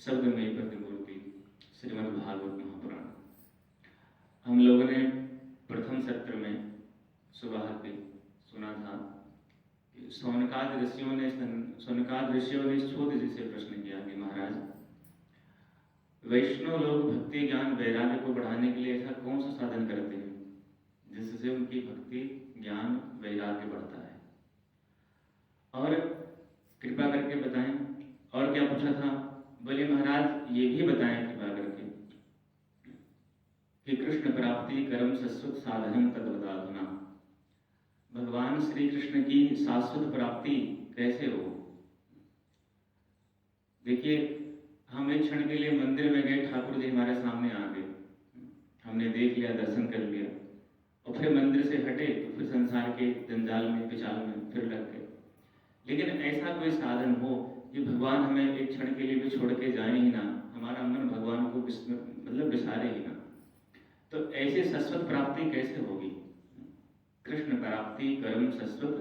शब्दमयी प्रतिमूर्ति श्रीमद् भागवत महापुराण। हम लोगों ने प्रथम सत्र में सुबह के सुना था कि शौनकाद ऋषियों ने सूत जी से प्रश्न किया कि महाराज, वैष्णव लोग भक्ति ज्ञान वैराग्य को बढ़ाने के लिए ऐसा कौन सा साधन करते हैं जिससे उनकी भक्ति ज्ञान वैराग्य बढ़ता है, और कृपा करके बताएं। और क्या पूछा था? बोले महाराज ये भी बताएं कृपा करके कि कृष्ण प्राप्ति कर्म शाश्वत साधन तद्वदाधुना, भगवान श्री कृष्ण की शाश्वत प्राप्ति कैसे हो। देखिए, हम एक क्षण के लिए मंदिर में गए, ठाकुर जी हमारे सामने आ गए, हमने देख लिया, दर्शन कर लिया, और फिर मंदिर से हटे तो फिर संसार के जंजाल में पिचाल में फिर लग गए। लेकिन ऐसा कोई साधन हो कि भगवान हमें एक क्षण के लिए भी छोड़ के जाए ही ना, हमारा मन भगवान को बिसारे ही ना, तो ऐसे शाश्वत प्राप्ति कैसे होगी? कृष्ण प्राप्ति कर्म शाश्वत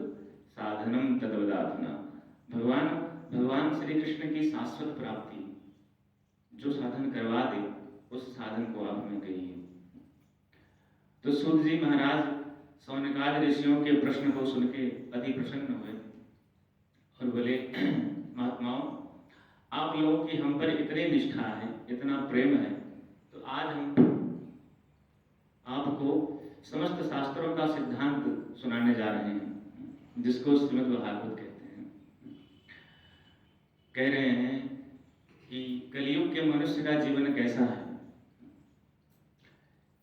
साधनम तद्वदाधुना, भगवान श्री कृष्ण की शाश्वत प्राप्ति जो साधन करवा दे, उस साधन को आप हमें कहिए। तो सूत जी महाराज शौनकाद ऋषियों के प्रश्न को सुन के अति प्रसन्न हुए और बोले, महात्माओं, आप लोगों की हम पर इतनी निष्ठा है, इतना प्रेम है, तो आज हम आपको समस्त शास्त्रों का सिद्धांत सुनाने जा रहे हैं, जिसको श्रीमद् भागवत कहते हैं। कह रहे हैं कि कलयुग के मनुष्य का जीवन कैसा है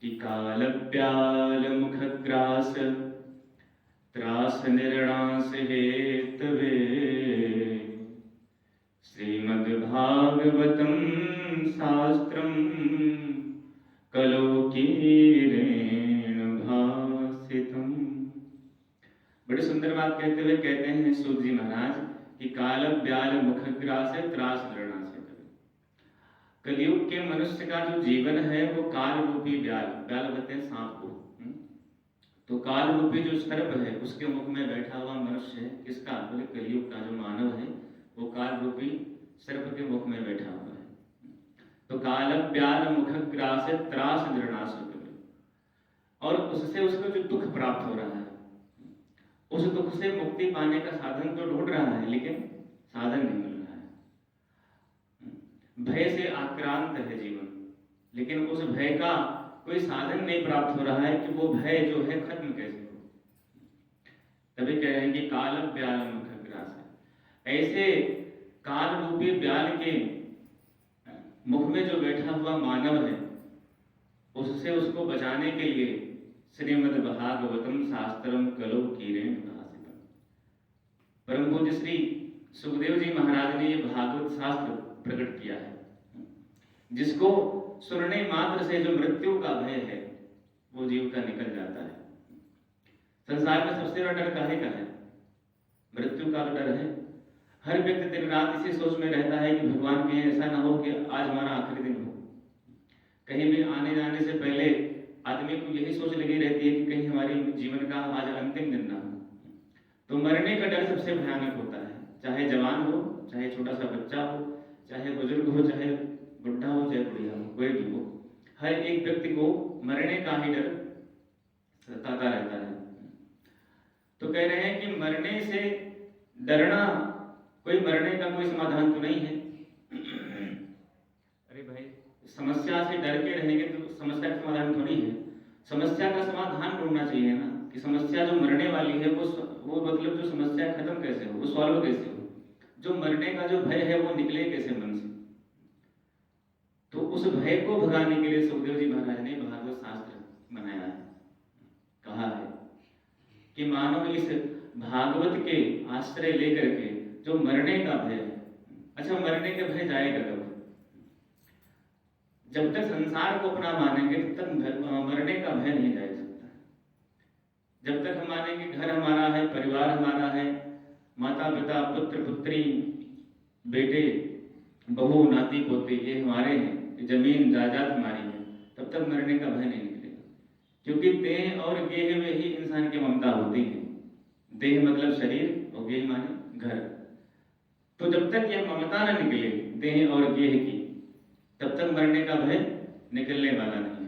कि काल प्याल मुखग्रास त्रास निर्णास हेतवे श्रीमद् भागवतम शास्त्रम कलोकीरेण भासितम। बड़ी सुंदर बात कहते हुए कहते हैं सूत जी महाराज कि काल ब्याल मुखग्रास त्रास निर्णास हेतवे, कलयुग के मनुष्य का जो जीवन है वो काल रूपी ब्याल कहते हैं सांप को, तो काल रूपी जो सर्प है उसके मुख में बैठा हुआ मनुष्य है। किसका? बोले कलयुग का जो मानव है वो काल रूपी सर्प के मुख में बैठा हुआ है। तो काल प्याल मुखग्रास त्रास निर्णास हेतवे, और उससे उसको जो दुख प्राप्त हो रहा है, उस दुख से मुक्ति पाने का साधन तो ढूंढ रहा है, लेकिन साधन नहीं मिल रहा है। भय से आक्रांत है जीवन, लेकिन उस भय का कोई साधन नहीं प्राप्त हो रहा है कि वो भय जो है खत्म कैसे हो। तभी कह रहे हैं कि काल ब्याल मुखग्रास है, ऐसे काल रूपी ब्याल के मुख में जो बैठा हुआ मानव है, उससे उसको बचाने के लिए श्रीमद् भागवतम शास्त्रम कलोकीरेण भासितम। परम पूज्य श्री सुखदेव जी महाराज ने ये भागवत शास्त्र प्रकट किया है, जिसको सुनने मात्र से जो मृत्यु का भय है वो जीव का निकल जाता है। संसार में सबसे बड़ा डर काहे का है? मृत्यु का डर है। हर व्यक्ति दिन रात इसी सोच में रहता है कि भगवान कहीं ऐसा ना हो कि आज हमारा आखिरी दिन हो। कहीं भी आने जाने से पहले आदमी को यही सोच लगी रहती है कि कहीं हमारे जीवन का आज अंतिम दिन ना हो। तो मरने का डर सबसे भयानक होता है, चाहे जवान हो, चाहे छोटा सा बच्चा हो, चाहे बुजुर्ग हो, चाहे बुढ़ा हो, चाहे बुढ़िया हो, कोई भी हो, हर एक व्यक्ति को मरने का ही डर सताता रहता है। तो कह रहे हैं कि मरने से डरना, कोई मरने का कोई समाधान तो नहीं है। अरे भाई, समस्या से डर के रहेंगे तो समस्या का समाधान थोड़ी है। समस्या का समाधान ढूंढना चाहिए ना, कि समस्या जो मरने वाली है वो मतलब जो समस्या खत्म कैसे हो, वो सॉल्व कैसे हो, जो मरने का जो भय है वो निकले कैसे मन से। तो उस भय को भगाने के लिए सुखदेव जी महाराज ने भागवत शास्त्र बनाया है। कहा है कि मानव इस भागवत के आश्रय लेकर के जो मरने का भय है, अच्छा मरने का भय जाएगा कब? जब तक संसार को अपना मानेंगे तब तक मरने का भय नहीं जा सकता। जब तक हम मानेंगे घर हमारा है, परिवार हमारा है, माता पिता पुत्र पुत्री बेटे बहू नाती पोते ये हमारे हैं, जमीन जायदाद हमारी है, तब तक मरने का भय नहीं निकलेगा। क्योंकि देह और गेह में ही इंसान की ममता होती है। देह मतलब शरीर और गेह माने घर। तो जब तक यह ममता न निकले देह और गेह की, तक मरने का भय निकलने वाला नहीं है।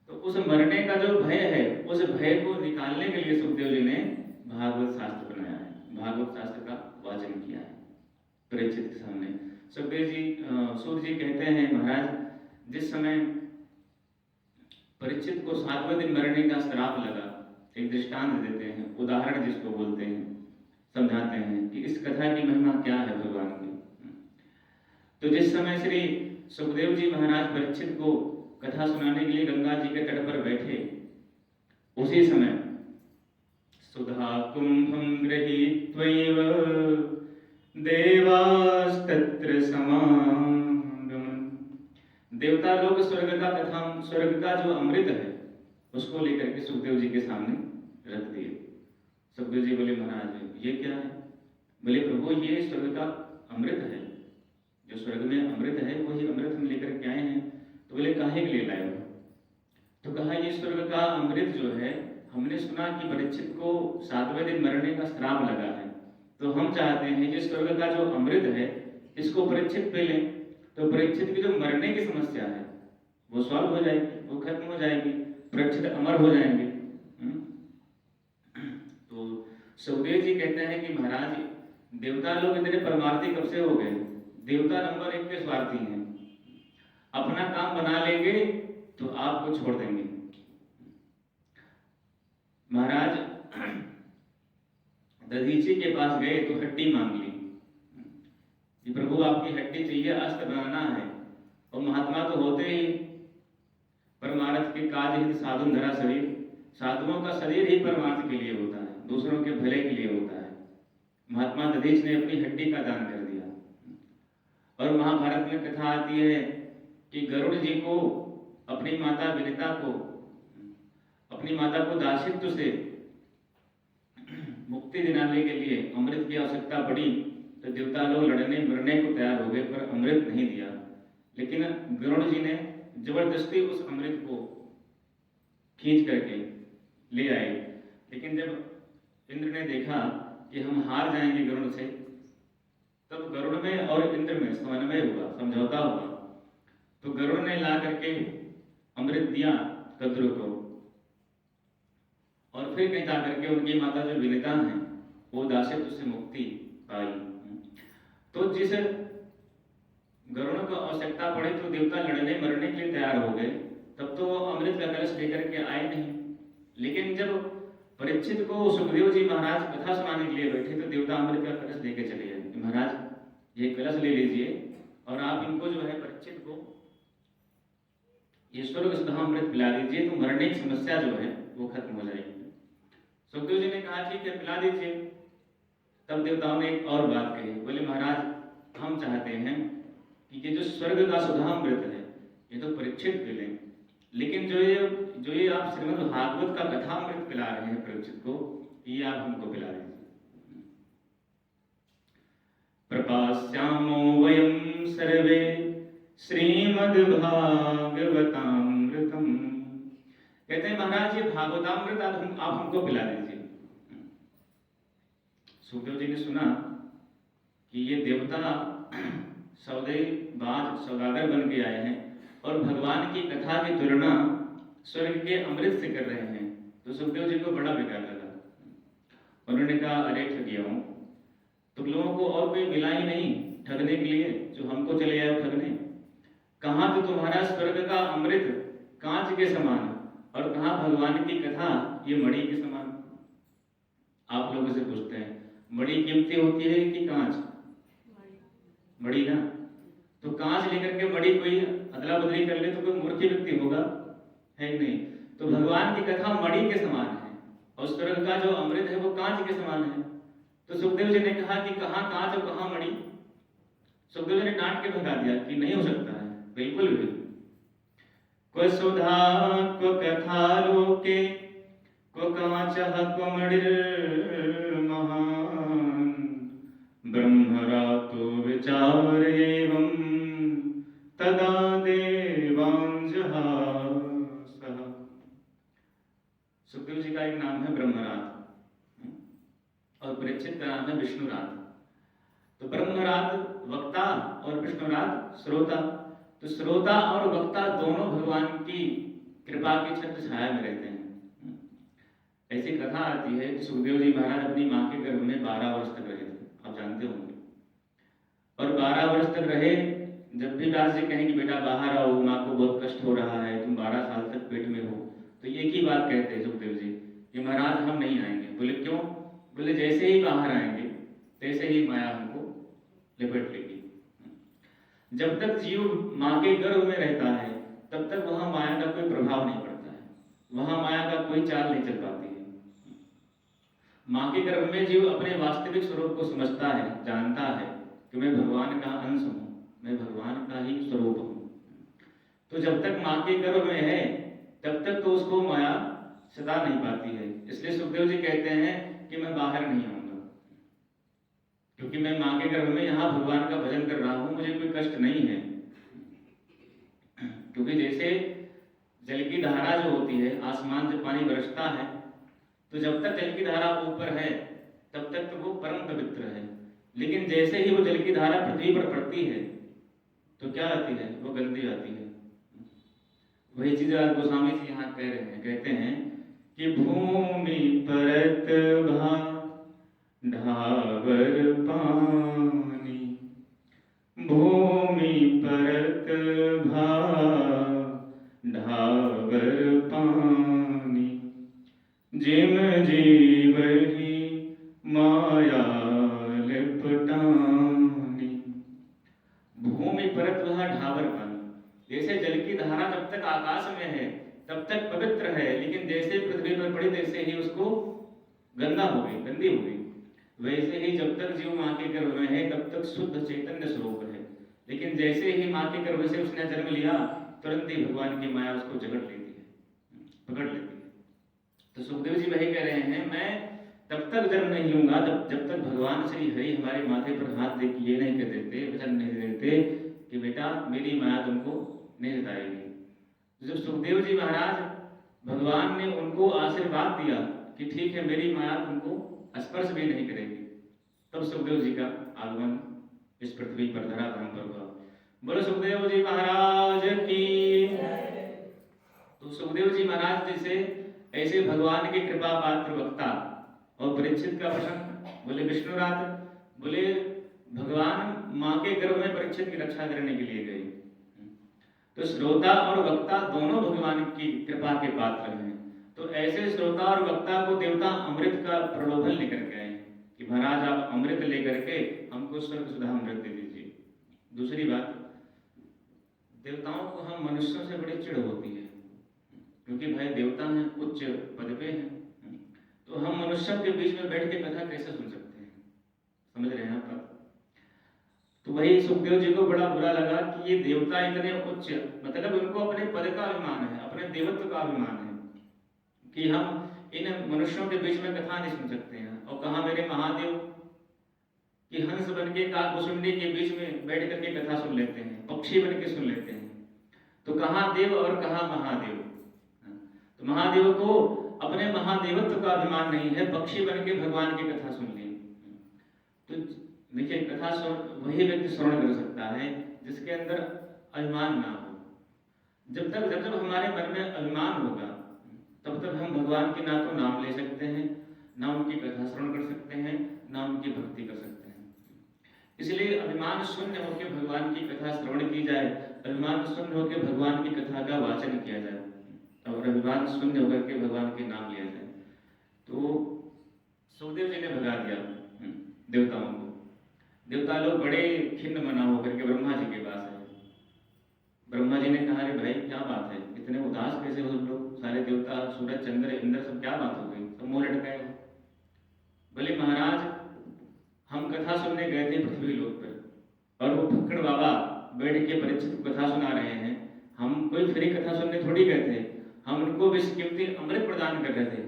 तो उस मरने का जो भय है, उस भय को निकालने के लिए सुखदेव जी ने भागवत शास्त्र बनाया है, भागवत शास्त्र का वाचन किया है परीक्षित के सामने। सुखदेव जी सूर्य जी कहते हैं, महाराज जिस समय परीक्षित को 7वें दिन मरने का श्राप लगा, एक दृष्टांत देते हैं, उदाहरण जिसको बोलते हैं, समझाते हैं कि इस कथा की महिमा क्या है भगवान की। तो जिस समय श्री सुखदेव जी महाराज परीक्षित को कथा सुनाने के लिए गंगा जी के तट पर बैठे, उसी समय सुधा कुंभं गृहीत्वैव देवास्तत्र समागमन्। देवता लोग स्वर्ग का कथा, स्वर्ग का जो अमृत है उसको लेकर के सुखदेव जी के सामने रख दिए। सुखदेव जी बोले, महाराज ये क्या है? बोले, प्रभु ये स्वर्ग का अमृत है, जो स्वर्ग में अमृत है वही अमृत हम लेकर के आए हैं। तो बोले, काहे के लिए लाए हो? तो कहा, ये स्वर्ग का अमृत जो है, हमने सुना कि परीक्षित को 7वें दिन मरने का श्राप लगा है, तो हम चाहते हैं कि स्वर्ग का जो अमृत है इसको परीक्षित पे लें, तो परीक्षित की जो मरने की समस्या है वो सॉल्व हो जाएगी, वो खत्म हो जाएगी, परीक्षित अमर हो जाएंगे। तो सुखदेव जी कहते हैं कि महाराज देवता लोग इतने परमार्थी कब से हो गए? देवता नंबर 1 के स्वार्थी हैं, अपना काम बना लेंगे तो आपको छोड़ देंगे। महाराज दधीची के पास गए तो हड्डी मांग ली कि प्रभु आपकी हड्डी चाहिए, अस्त्र बनाना है। और महात्मा तो होते ही परमार्थ के काज हित साधुन धरा शरीर, साधुओं का शरीर ही परमार्थ के लिए होता है, दूसरों के भले के लिए होता है। महात्मा दधीच ने अपनी हड्डी का दान कर दिया। और महाभारत में कथा आती है कि गरुड़ जी को अपनी माता विनिता को, अपनी माता को दासित्व से मुक्ति दिलाने के लिए अमृत की आवश्यकता पड़ी, तो देवता लोग लड़ने मरने को तैयार हो गए, पर अमृत नहीं दिया। लेकिन गरुड़ जी ने जबरदस्ती उस अमृत को खींच करके ले आए। लेकिन जब इंद्र ने देखा कि हम हार जाएंगे गरुड़ से, तब गरुड़ में और इंद्र में समन्वय हुआ, समझौता हुआ। तो गरुड़ ने ला करके अमृत दिया कद्रु को, और फिर कहीं जा करके उनकी माता जो विनिता है वो दासित्व से मुक्ति पाई। तो जिस गरुड़ को आवश्यकता पड़ी तो देवता लड़ने मरने के लिए तैयार हो गए, तब तो अमृत का कलश लेकर के आए नहीं। लेकिन जब परीक्षित को सुखदेव जी महाराज कथा सुनाने के लिए बैठे, तो देवता अमृत का कलश लेके चले गए। महाराज ये कलश ले लीजिए और आप इनको जो है परीक्षित को ईश्वर को सुधा अमृत पिला दीजिए, तो मरने की समस्या जो है वो खत्म हो जाएगी। सुखदेव जी ने कहा, ठीक है पिला दीजिए। तब देवताओं ने एक और बात कही, बोले, महाराज हम चाहते हैं कि ये जो स्वर्ग का सुधा अमृत है ये तो परीक्षित पी लें, लेकिन जो ये आप श्रीमद् भागवत का कथा अमृत पिला रहे हैं परीक्षित को, ये आप हमको पिला दीजिए। प्रपास्यामो वयं सर्वे श्रीमद् भागवतामृतम। कहते हैं महाराज ये भागवतामृत आप हमको पिला दीजिए। सुखदेव जी ने सुना कि ये देवता सौदागर बन के आए हैं और भगवान की कथा की तुलना स्वर्ग के अमृत से कर रहे हैं, तो सुखदेव जी को बड़ा बेकार लगा। उन्होंने कहा, अरे ठगिया हूं, तुम लोगों को और कोई मिला ही नहीं ठगने के लिए, जो हमको चले आए ठगने। कहाँ तो तुम्हारा स्वर्ग का अमृत कांच के समान, और कहाँ भगवान की कथा ये मणि के समान। आप लोगों से पूछते हैं, मणि कीमती होती है कि कांच? मणि ना। तो कांच लेकर के मणि कोई अदला बदली कर ले तो कोई मूर्ख व्यक्ति होगा, है नहीं। तो भगवान की कथा मणि के समान है और स्वर्ग का जो अमृत है वो कांच के समान है। तो सुखदेव जी ने कहा कि कहाँ कांच और कहाँ मणि? सुखदेव जी ने डांट के भगा दिया कि नहीं हो सकता है, बिल्कुल भी। क्व सुधा क्व कथा लोके क्व कांचः क्व मणिर्महान् ब्रह्मरातो विचार एवं तदा देवांजहा। सुखदेव जी का एक नाम है ब्रह्मरात और परीक्षित का नाम है विष्णुरात। तो ब्रह्मरात वक्ता और विष्णुरात श्रोता। तो श्रोता और वक्ता दोनों भगवान की कृपा की छत्र छाया में रहते हैं। ऐसी कथा आती है कि सुखदेव जी महाराज अपनी माँ के गर्भ में 12 वर्ष तक रहे थे, आप जानते होंगे। और 12 वर्ष तक रहे। जब भी व्यास जी कहें कि बेटा बाहर आओ, माँ को बहुत कष्ट हो रहा है, तुम 12 साल तक पेट में हो, तो एक ही बात कहते हैं सुखदेव जी कि महाराज हम नहीं आएंगे। बोले क्यों? बोले जैसे ही बाहर आएंगे तैसे ही माया हमको लिपट लेगी। जब तक जीव माँ के गर्भ में रहता है तब तक वहां माया का कोई प्रभाव नहीं पड़ता है, वहां माया का कोई चाल नहीं चल पाती है। माँ के गर्भ में जीव अपने वास्तविक स्वरूप को समझता है, जानता है कि मैं भगवान का अंश हूँ, मैं भगवान का ही स्वरूप हूँ। तो जब तक माँ के गर्भ में है तब तक तो उसको माया सता नहीं पाती है। इसलिए सुखदेव जी कहते हैं कि मैं बाहर नहीं आऊंगा, क्योंकि मैं माँ के गर्भ में यहाँ भगवान का भजन कर रहा हूँ, मुझे कोई कष्ट नहीं है। क्योंकि जैसे जल की धारा जो होती है, आसमान से पानी बरसता है, तो जब तक जल की धारा ऊपर है तब तक तो वो परम पवित्र है। लेकिन जैसे ही वो जल की धारा पृथ्वी पर पड़ती है तो क्या आती है? वो गंदी आती है। वही चीज आज गोस्वामी जी यहाँ कह रहे हैं, कहते हैं कि भूमि परत भा ढावर पानी, भूमि परत भा ढावर पानी, जिम जीव ही माया लिपटानी। भूमि परत वह ढावर पानी, जैसे जल की धारा जब तक आकाश में है तब तक पवित्र है, लेकिन जैसे पृथ्वी पर पड़ी तैसे ही उसको गंदा हो गई, गंदी हो गई। वैसे ही जब तक जीव माँ के गर्भ में है तब तक शुद्ध चैतन्य स्वरूप है, लेकिन जैसे ही माँ के गर्भ से उसने जन्म लिया तुरंत ही भगवान की माया उसको जकड़ लेती है, पकड़ लेती है। तो सुखदेव जी वही कह रहे हैं, मैं तब तक जन्म नहीं लूंगा जब तक भगवान श्री हरि हमारे माथे पर हाथ दे के ये नहीं कह देते, वचन नहीं देते कि बेटा मेरी माया तुमको नहीं सताएगी। जब सुखदेव जी महाराज भगवान ने उनको आशीर्वाद दिया कि ठीक है मेरी माया तुमको स्पर्श भी नहीं करेगी, तब सुखदेव जी का आगमन इस पृथ्वी पर धरा धर्म पर हुआ। बोलो सुखदेव जी महाराज की। तो सुखदेव जी महाराज जैसे ऐसे भगवान के कृपा पात्र वक्ता और परीक्षित का प्रश्न, बोले विष्णुराज, बोले भगवान माँ के गर्भ में परीक्षित की रक्षा करने के लिए गए। तो श्रोता और वक्ता दोनों भगवान की कृपा के पात्र हैं। तो ऐसे श्रोता और वक्ता को देवता अमृत का प्रलोभन लेकर के आए कि महाराज आप अमृत लेकर के हमको स्वर्ग सुधा अमृत दे दीजिए। दूसरी बात, देवताओं को हम मनुष्यों से बड़ी चिढ़ होती है, क्योंकि भाई देवता हैं, उच्च पद पे हैं, तो हम मनुष्यों के बीच में बैठ के कथा कैसे सुन सकते हैं? समझ रहे हैं आप? तो वही सुखदेव जी को बड़ा बुरा लगा कि ये देवता इतने उच्च, मतलब उनको अपने पद का अभिमान है, अपने देवत्व का अभिमान है कि हम इन मनुष्यों के बीच में कथा नहीं सुन सकते हैं। और कहा मेरे महादेव कि हंस बन के काकभुसुंडी के बीच में बैठ करके कथा सुन लेते हैं, पक्षी बन के सुन लेते हैं। तो कहाँ देव और कहाँ महादेव? तो महादेव को अपने महादेवत्व का अभिमान नहीं है, पक्षी बन के भगवान की कथा सुन ली। तो देखिए कथा वही व्यक्ति श्रवण कर सकता है जिसके अंदर अभिमान ना हो। जब हमारे मन में अभिमान होगा तब तक हम भगवान के ना तो नाम ले सकते हैं, ना उनकी कथा श्रवण कर सकते हैं, ना उनकी भक्ति कर सकते हैं। इसलिए अभिमान शून्य होकर भगवान की कथा श्रवण की जाए, अभिमान शून्य होकर भगवान की कथा का वाचन किया जाए, और अभिमान शून्य होकर के भगवान के नाम लिया जाए। तो सुखदेव जी ने भगा दिया देवताओं को। देवता लोग बड़े खिन्न मना होकर के ब्रह्मा जी के पास आए। ब्रह्मा जी ने कहा अरे भाई क्या बात है, इतने उदास कैसे हो लोग, सारे देवता सूरज चंद्र इंद्र सब क्या बात हो गई, सब मुंह लटकाए हो। बोले महाराज हम कथा सुनने गए थे पृथ्वी लोक पर, और वो भक्कड़ बाबा बैठ के परीक्षित को कथा सुना रहे हैं। हम कोई फ्री कथा सुनने थोड़ी गए थे, हम उनको विश्वकीर्ति अमृत प्रदान कर रहे थे,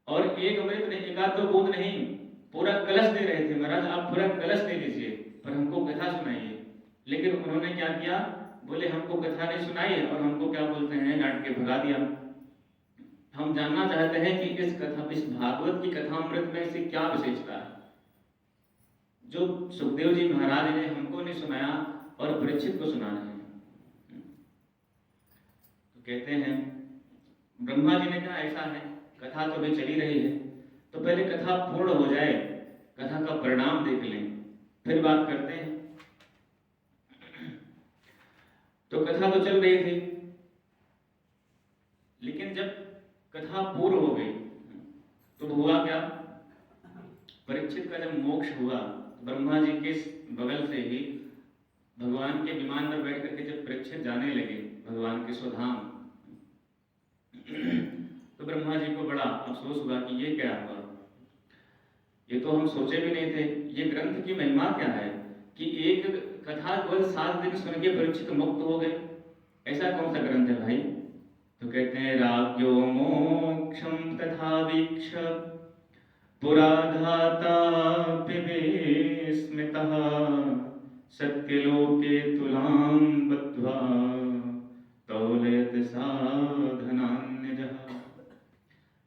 और एक अमृत नहीं, एक आध दो बूंद नहीं, पूरा कलश दे रहे थे। महाराज आप पूरा कलश दे दीजिए पर हमको कथा सुनाइए। लेकिन उन्होंने क्या किया, बोले हमको कथा नहीं सुनाई और हमको क्या बोलते हैं डांट के भगा दिया। हम जानना चाहते हैं कि इस भागवत की कथामृत में से क्या विशेषता है जो सुखदेव जी महाराज ने हमको नहीं सुनाया और परीक्षित को सुना रहे हैं। कहते हैं ब्रह्मा जी ने कहा ऐसा है, कथा तो अभी चली रही है, तो पहले कथा पूर्ण हो जाए, कथा का परिणाम देख लें, फिर बात करते हैं। तो कथा तो चल रही थी, लेकिन जब कथा पूर्ण हो गई तो हुआ क्या, परीक्षित का जब मोक्ष हुआ, ब्रह्मा जी के बगल से ही भगवान के विमान पर बैठ करके जब परीक्षित जाने लगे भगवान के स्वधाम, तो ब्रह्मा जी को बड़ा अफसोस हुआ कि ये क्या हुआ, ये तो हम सोचे भी नहीं थे। ये ग्रंथ की महिमा क्या है कि एक कथा केवल 7 दिन सुन के परीक्षित मुक्त हो गए, ऐसा कौन सा ग्रंथ है भाई? तो कहते हैं राज्ञो मोक्षम तथा वीक्ष पुराधाता विस्मितः सत्यलोके तुलां बद्ध्वा तौलयत साधनान्यजः।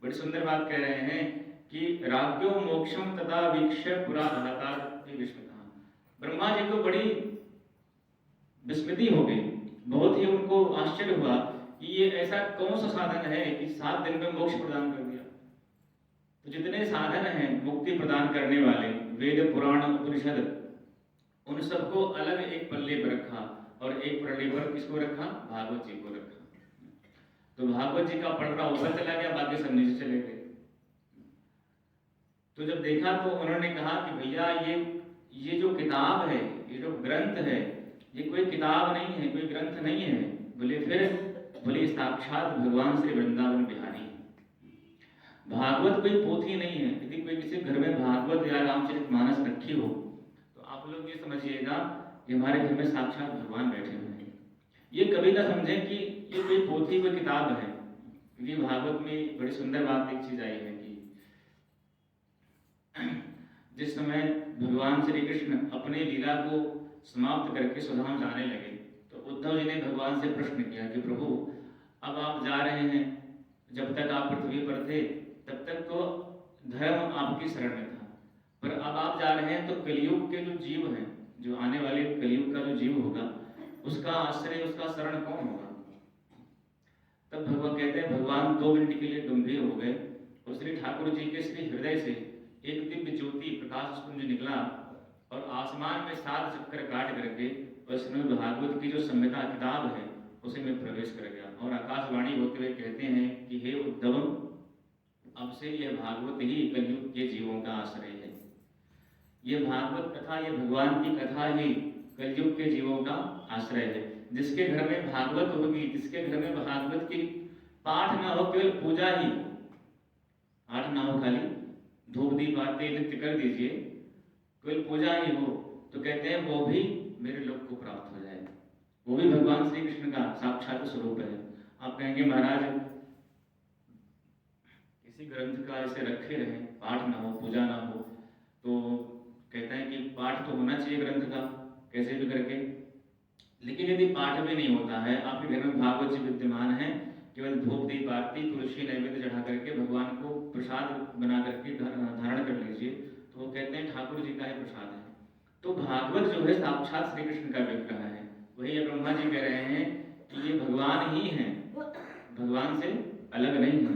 बड़ी सुंदर बात कह रहे हैं कि राज्ञो मोक्षम तथा वीक्ष पुराधाता विस्मितः। ब्रह्मा जी को बड़ी विस्मृति हो गई, बहुत ही उनको आश्चर्य हुआ कि ये ऐसा कौन सा साधन है कि 7 दिन में मोक्ष प्रदान कर दिया। तो जितने साधन हैं मुक्ति प्रदान करने वाले, वेद पुराण उपनिषद, उन सबको अलग एक पल्ले पर रखा और एक पल्ले पर किसको रखा? भागवत जी को रखा। तो भागवत जी का पढ़ना ऊपर चला गया, बाकी सब नीचे चले गए। तो जब देखा तो उन्होंने कहा कि भैया ये जो किताब है, ये जो ग्रंथ है, ये कोई किताब नहीं है, कोई ग्रंथ नहीं है। बोले फिर? बोले साक्षात भगवान श्री वृंदावन बिहारी। भागवत कोई पोथी नहीं है। यदि कोई किसी घर में भागवत या रामचरितमानस रखी हो तो आप लोग ये समझिएगा कि हमारे घर में साक्षात भगवान बैठे हुए हैं। ये कभी ना समझें कि ये कोई पोथी, कोई किताब है। क्योंकि भागवत में बड़ी सुंदर बात एक चीज आई है कि जिस समय भगवान श्री कृष्ण अपने लीला को समाप्त करके स्वधाम जाने लगे तो उद्धव जी ने भगवान से प्रश्न किया कि प्रभु, अब आप जा रहे हैं, जब तक आप पृथ्वी पर थे तब तक तो धर्म आपकी शरण में था, पर अब आप जा रहे हैं तो कलयुग के जो जीव हैं, जो आने वाले कलयुग का जो जीव होगा, उसका आश्रय, उसका शरण कौन होगा? तब भगवान कहते हैं, भगवान 2 मिनट के लिए गंभीर हो गए और श्री ठाकुर जी के श्री हृदय से एक दिव्य ज्योति प्रकाश पुंज निकला और आसमान में 7 चक्कर काट करके वैष्णव भागवत की जो संहिता किताब है उसे में प्रवेश कर गया और आकाशवाणी होते हुए कहते हैं कि हे उद्धव, अब से यह भागवत ही कलयुग के जीवों का आश्रय है। ये भागवत कथा, ये भगवान की कथा ही कलयुग के जीवों का आश्रय है। जिसके घर में भागवत होगी, जिसके घर में भागवत की पाठ ना हो, केवल पूजा ही, पाठ ना हो, खाली धूप दीप आरती नित्य कर दीजिए, केवल पूजा ही हो, तो कहते हैं वो भी मेरे लोक को प्राप्त हो जाए। वो भी भगवान श्री कृष्ण का साक्षात स्वरूप है। आप कहेंगे महाराज किसी ग्रंथ का ऐसे रखे रहे, पाठ ना हो, पूजा ना हो, तो कहते हैं कि पाठ तो होना चाहिए ग्रंथ का कैसे भी करके, लेकिन यदि पाठ भी नहीं होता है, आपके घर में भागवत जी विद्यमान है, केवल धूप दीप आरती तुलसी नैवेद्य चढ़ा करके भगवान को प्रसाद बना करके धारण कर लीजिए, तो वो कहते हैं ठाकुर जी का ही प्रसाद है। तो भागवत जो है साक्षात श्री कृष्ण का विग्रह है। वही ब्रह्मा जी कह रहे हैं कि ये भगवान ही है, भगवान से अलग नहीं है।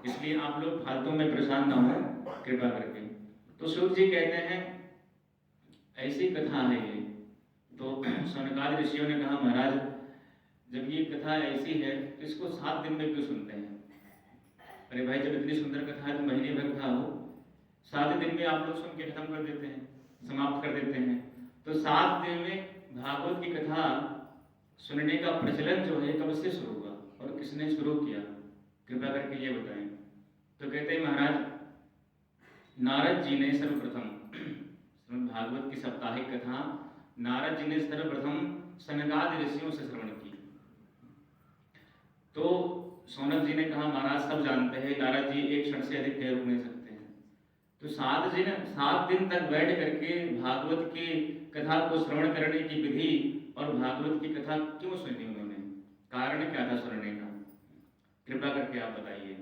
इसलिए आप लोग फालतू में परेशान ना हो कृपा करके। तो सूत जी कहते हैं ऐसी कथा है ये। तो सनकादि ऋषियों ने कहा महाराज जब ये कथा ऐसी है तो इसको 7 दिन में क्यों सुनते हैं? अरे भाई जब इतनी सुंदर कथा है तो महीने भर कथा हो, 7 दिन में आप लोग सुन के खत्म कर देते हैं, समाप्त कर देते हैं। तो 7 दिन में भागवत की कथा सुनने का प्रचलन जो है कब से शुरू हुआ और किसने शुरू किया? कृपा करके ये बताएं। तो कहते हैं महाराज नारद जी ने सर्वप्रथम भागवत की साप्ताहिक कथा नारद जी ने सर्वप्रथम सनकादि ऋषियों से श्रवण की। तो सौनक जी ने कहा महाराज सब जानते हैं नारद जी एक क्षण से अधिक देर रुक नहीं सकते हैं, तो 7 दिन तक बैठ करके भागवत की कथा को श्रवण करने की विधि और भागवत की कथा क्यों सुनी उन्होंने? कारण क्या था सुनने का? कृपा करके आप बताइए।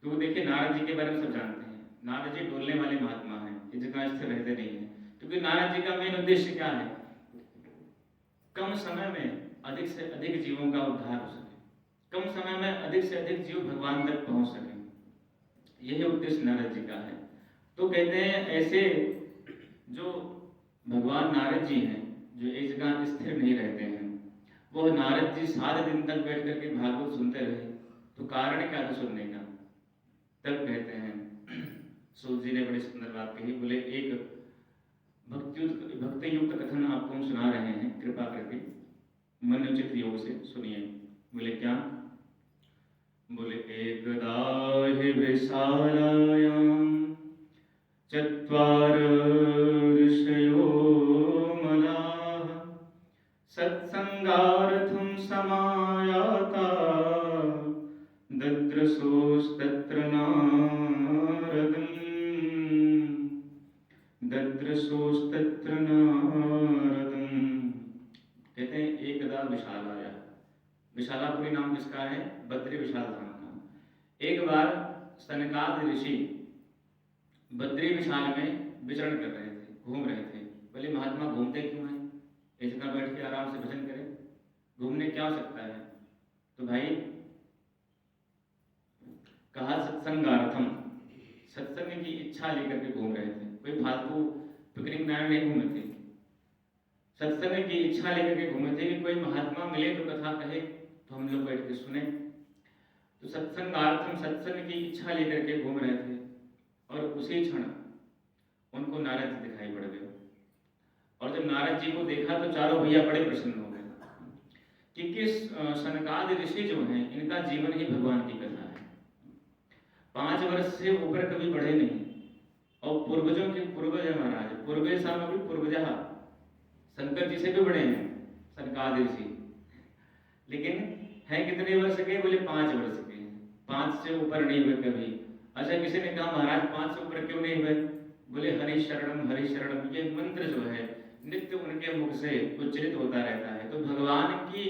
तो देखिए नारद जी के बारे में सब जानते हैं, नारद जी डोलने वाले महात्मा हैं, ये जगह स्थिर रहते नहीं है। क्योंकि नारद जी का मेन उद्देश्य क्या है? कम समय में अधिक से अधिक जीवों का उद्धार हो सके, कम समय में अधिक से अधिक जीव भगवान तक पहुंच सके। यही उद्देश्य नारद जी का है। तो कहते हैं ऐसे जो भगवान नारद जी हैं, जो एक जगह स्थिर नहीं रहते हैं, वो नारद जी 7 दिन तक बैठ करके भागवत सुनते रहे। तो कारण क्या था सुनने का? तब कहते हैं सूत जी ने बड़ी सुंदर बात कही। बोले एक भक्ति युक्त कथन आपको हम सुना रहे हैं, कृपा करके मन उचित योग से सुनिए। बोले क्या? बोले एकदा हि विशालायां चत्वार ऋषयो मलाः सत्संगार्थं समायाता दद्रशोस्तत्र नारदम् दद्रशोस्तत्र नारदम्। कहते हैं एकदा विशालाया, विशालापुरी नाम किसका है? बद्री विशाल धाम का। एक बार सनकादि ऋषि बद्री विशाल में विचरण कर रहे थे, घूम रहे थे। बोले महात्मा घूमते क्यों हैं? एक जगह बैठ के आराम से भजन करें, घूमने क्या हो सकता है? तो भाई कहा सत्संगार्थम, सत्संग की इच्छा लेकर के घूम रहे थे, कोई फालतू पिकनिक मनाने नहीं घूमे थे। सत्संग की इच्छा लेकर के घूमे थे कि कोई महात्मा मिले तो कथा कहे तो हम लोग बैठ के सुने। तो सत्संगार्थम, सत्संग की इच्छा लेकर के घूम रहे थे और उसी क्षण उनको नारद जी दिखाई पड़ गए। और जब नारद जी को देखा तो चारों भैया बड़े प्रसन्न हो गए, क्योंकि सनकादि ऋषि जो हैं इनका जीवन ही भगवान की कथा है। 5 वर्ष से ऊपर कभी बढ़े नहीं, और पूर्वजों के पूर्वज है महाराज, पूर्वे सामग्री पूर्वजा, शंकर जी से भी बड़े हैं सनकादि ऋषि। लेकिन है कितने वर्ष के? बोले 5 वर्ष के। 5 से ऊपर नहीं हुए कभी। अच्छा, किसी ने कहा महाराज 5 से ऊपर क्यों नहीं हुए? बोले हरि शरणम हरि शरणम, ये मंत्र जो है नित्य उनके मुख से उच्चरित होता रहता है। तो भगवान की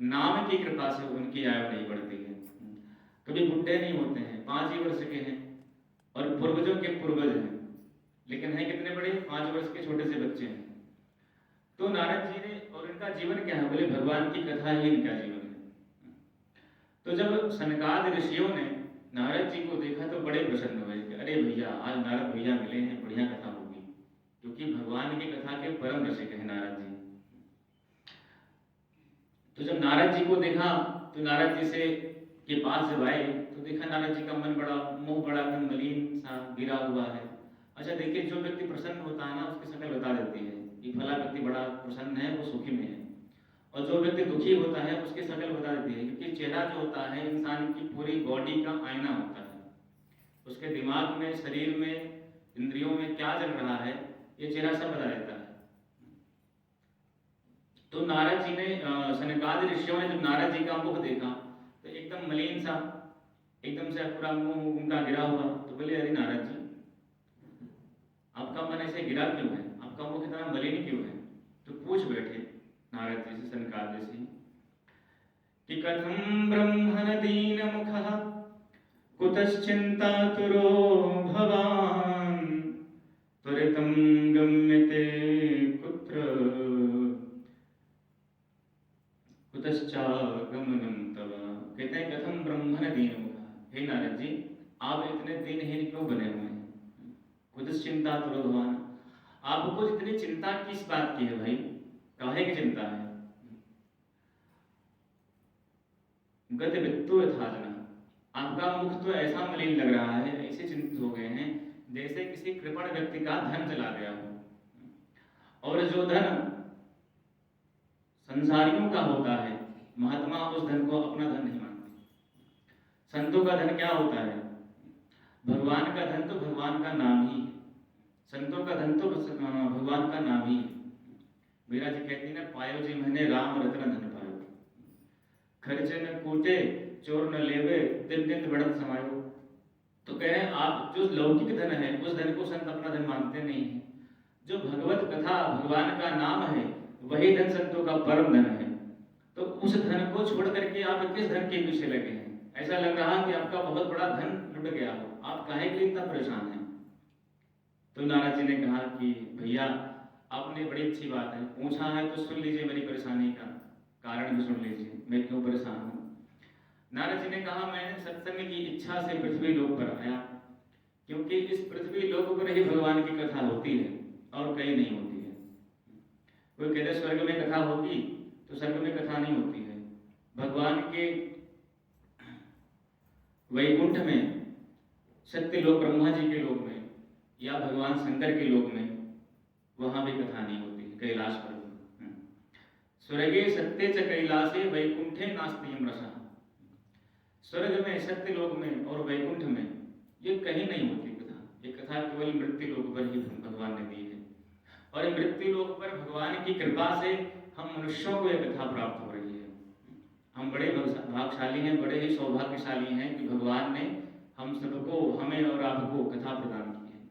नाम की कृपा से उनकी आयु नहीं बढ़ती है, कभी बुढ़े नहीं होते हैं। 5 ही वर्ष के हैं और पूर्वजों के पूर्वज हैं, लेकिन है कितने बड़े? 5 वर्ष के छोटे से बच्चे हैं। तो नारद जी ने, और इनका जीवन क्या है? बोले भगवान की कथा ही इनका जीवन है। तो जब सनकादि ऋषियों ने नारद जी को देखा तो बड़े प्रसन्न हुए कि अरे भैया, आज नारद भैया मिले हैं, बढ़िया कथा होगी, क्योंकि भगवान की कथा के परम रसिक हैं नारद जी। तो जब नारद जी को देखा तो नारद जी से के पास जब आए तो देखा नारद जी का मन बड़ा, मुंह बड़ा मलिन सा गिरा हुआ है। अच्छा देखिए, जो व्यक्ति प्रसन्न होता है ना उसकी शक्ल बता देती है कि फला व्यक्ति बड़ा प्रसन्न है, वो सुखी में है। और जो व्यक्ति दुखी होता है उसकी शक्ल बता देती है, क्योंकि चेहरा जो होता है इंसान की पूरी बॉडी का आईना होता है। उसके दिमाग में, शरीर में, इंद्रियों में क्या चल रहा है ये चेहरा सब बता देता है। तो नारद जी ने, सनकादि ऋषियों ने जब नारद जी का मुख देखा तो एकदम मलिन सा, एकदम से पूरा मुंह उनका गिरा हुआ। तो बोले अरे नारद जी, आपका मन ऐसे गिरा क्यों है? आपका मुख इतना मलिन क्यों है? तो पूछ बैठे नारद जी से सनकादि ऋषि कि कथम ब्रह्मण दीन मुखः कुतश्चिन्तातुरो भवान् त्वरितं गम्यते कुत्र कुतश्चागमनं तव। कहते हैं कथम ब्रह्मण दीन मुखः, हे नारद जी आप इतने दीनहीन क्यों बने हुए हैं? कुतश्चिन्तातुरो भवान्, आपको इतनी चिंता किस बात की है भाई? काहे की चिंता है? गत वित्तो यथा जना, आपका मुख तो ऐसा मलिन लग रहा है, ऐसे चिंतित हो गए हैं जैसे किसी कृपण व्यक्ति का धन चला गया हो। और जो धन संसारियों का होता है, महात्मा उस धन को अपना धन नहीं मानते। संतों का धन क्या होता है? भगवान का धन तो भगवान का नाम ही है। संतों का धन तो भगवान का नाम ही है। मीरा जी कहती है ना, पायो जी मैंने राम रत्न धन पायो, खर्चे न कूटे चोर न लेवे, दिन दिन बढ़त समायो। तो कह रहे हैं आप जो लौकिक धन है उस धन को संत अपना धन मानते नहीं है। जो भगवत कथा, भगवान का नाम है, वही धन संतों का परम धन है। तो उस धन को छोड़ करके आप किस धन के पीछे लगे हैं? ऐसा लग रहा कि आपका बहुत बड़ा धन लुट गया हो, आप काहे के लिए इतना परेशान हैं? तो नारद जी ने कहा कि भैया आपने बड़ी अच्छी बात है पूछा है, तो सुन लीजिए, मेरी परेशानी का कारण भी सुन लीजिए, मैं क्यों परेशान हूँ। नारद जी ने कहा मैं सत्संग की इच्छा से पृथ्वी लोक पर आया, क्योंकि इस पृथ्वी लोक पर ही भगवान की कथा होती है और कहीं नहीं होती है। कोई कहते स्वर्ग में कथा होगी, तो स्वर्ग में कथा नहीं होती है। भगवान के वैकुंठ में, सत्य लोक ब्रह्मा जी के लोक में, या भगवान शंकर के लोक में, वहां भी कथा नहीं होती है। कैलाश पर स्वर्गे सत्य च कैलासे वैकुंठे नास्ति रसा। स्वर्ग में, सत्य लोक में और वैकुंठ में ये कहीं नहीं होती कथा। ये कथा केवल मृत्यु लोक पर ही भगवान ने दी है। और मृत्यु लोक पर भगवान की कृपा से हम मनुष्यों को यह कथा प्राप्त हो रही है। हम बड़े भाग्यशाली हैं, बड़े ही सौभाग्यशाली हैं कि भगवान ने हम सबको, हमें और आपको कथा प्रदान की है।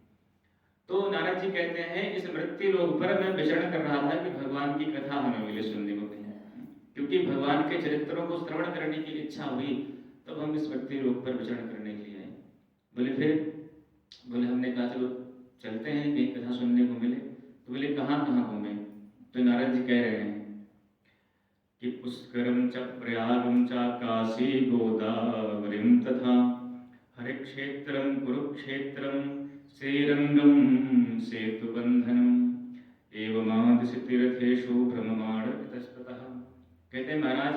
तो नारद जी कहते हैं इस मृत्यु लोक पर मैं विचरण कर रहा था कि भगवान की कथा हमें मिले सुनने को मिले, क्योंकि भगवान के चरित्रों को श्रवण करने की इच्छा हुई, तब हम इस मृत्यु लोक पर विचरण करने के लिए आए। बोले हमने कहा चलो चलते हैं, कहीं कथा सुनने को मिले। तो बोले कहाँ कहाँ घूमे? तो नारद जी कह रहे हैं कि पुष्करम च प्रयागम च काशी गोदावरीम तथा हरिक्षेत्रम कुरुक्षेत्रम श्रीरंगम सेतुबंधनम एवमादिश तीर्थेषु भ्रममाण इतस्ततः। कहते हैं महाराज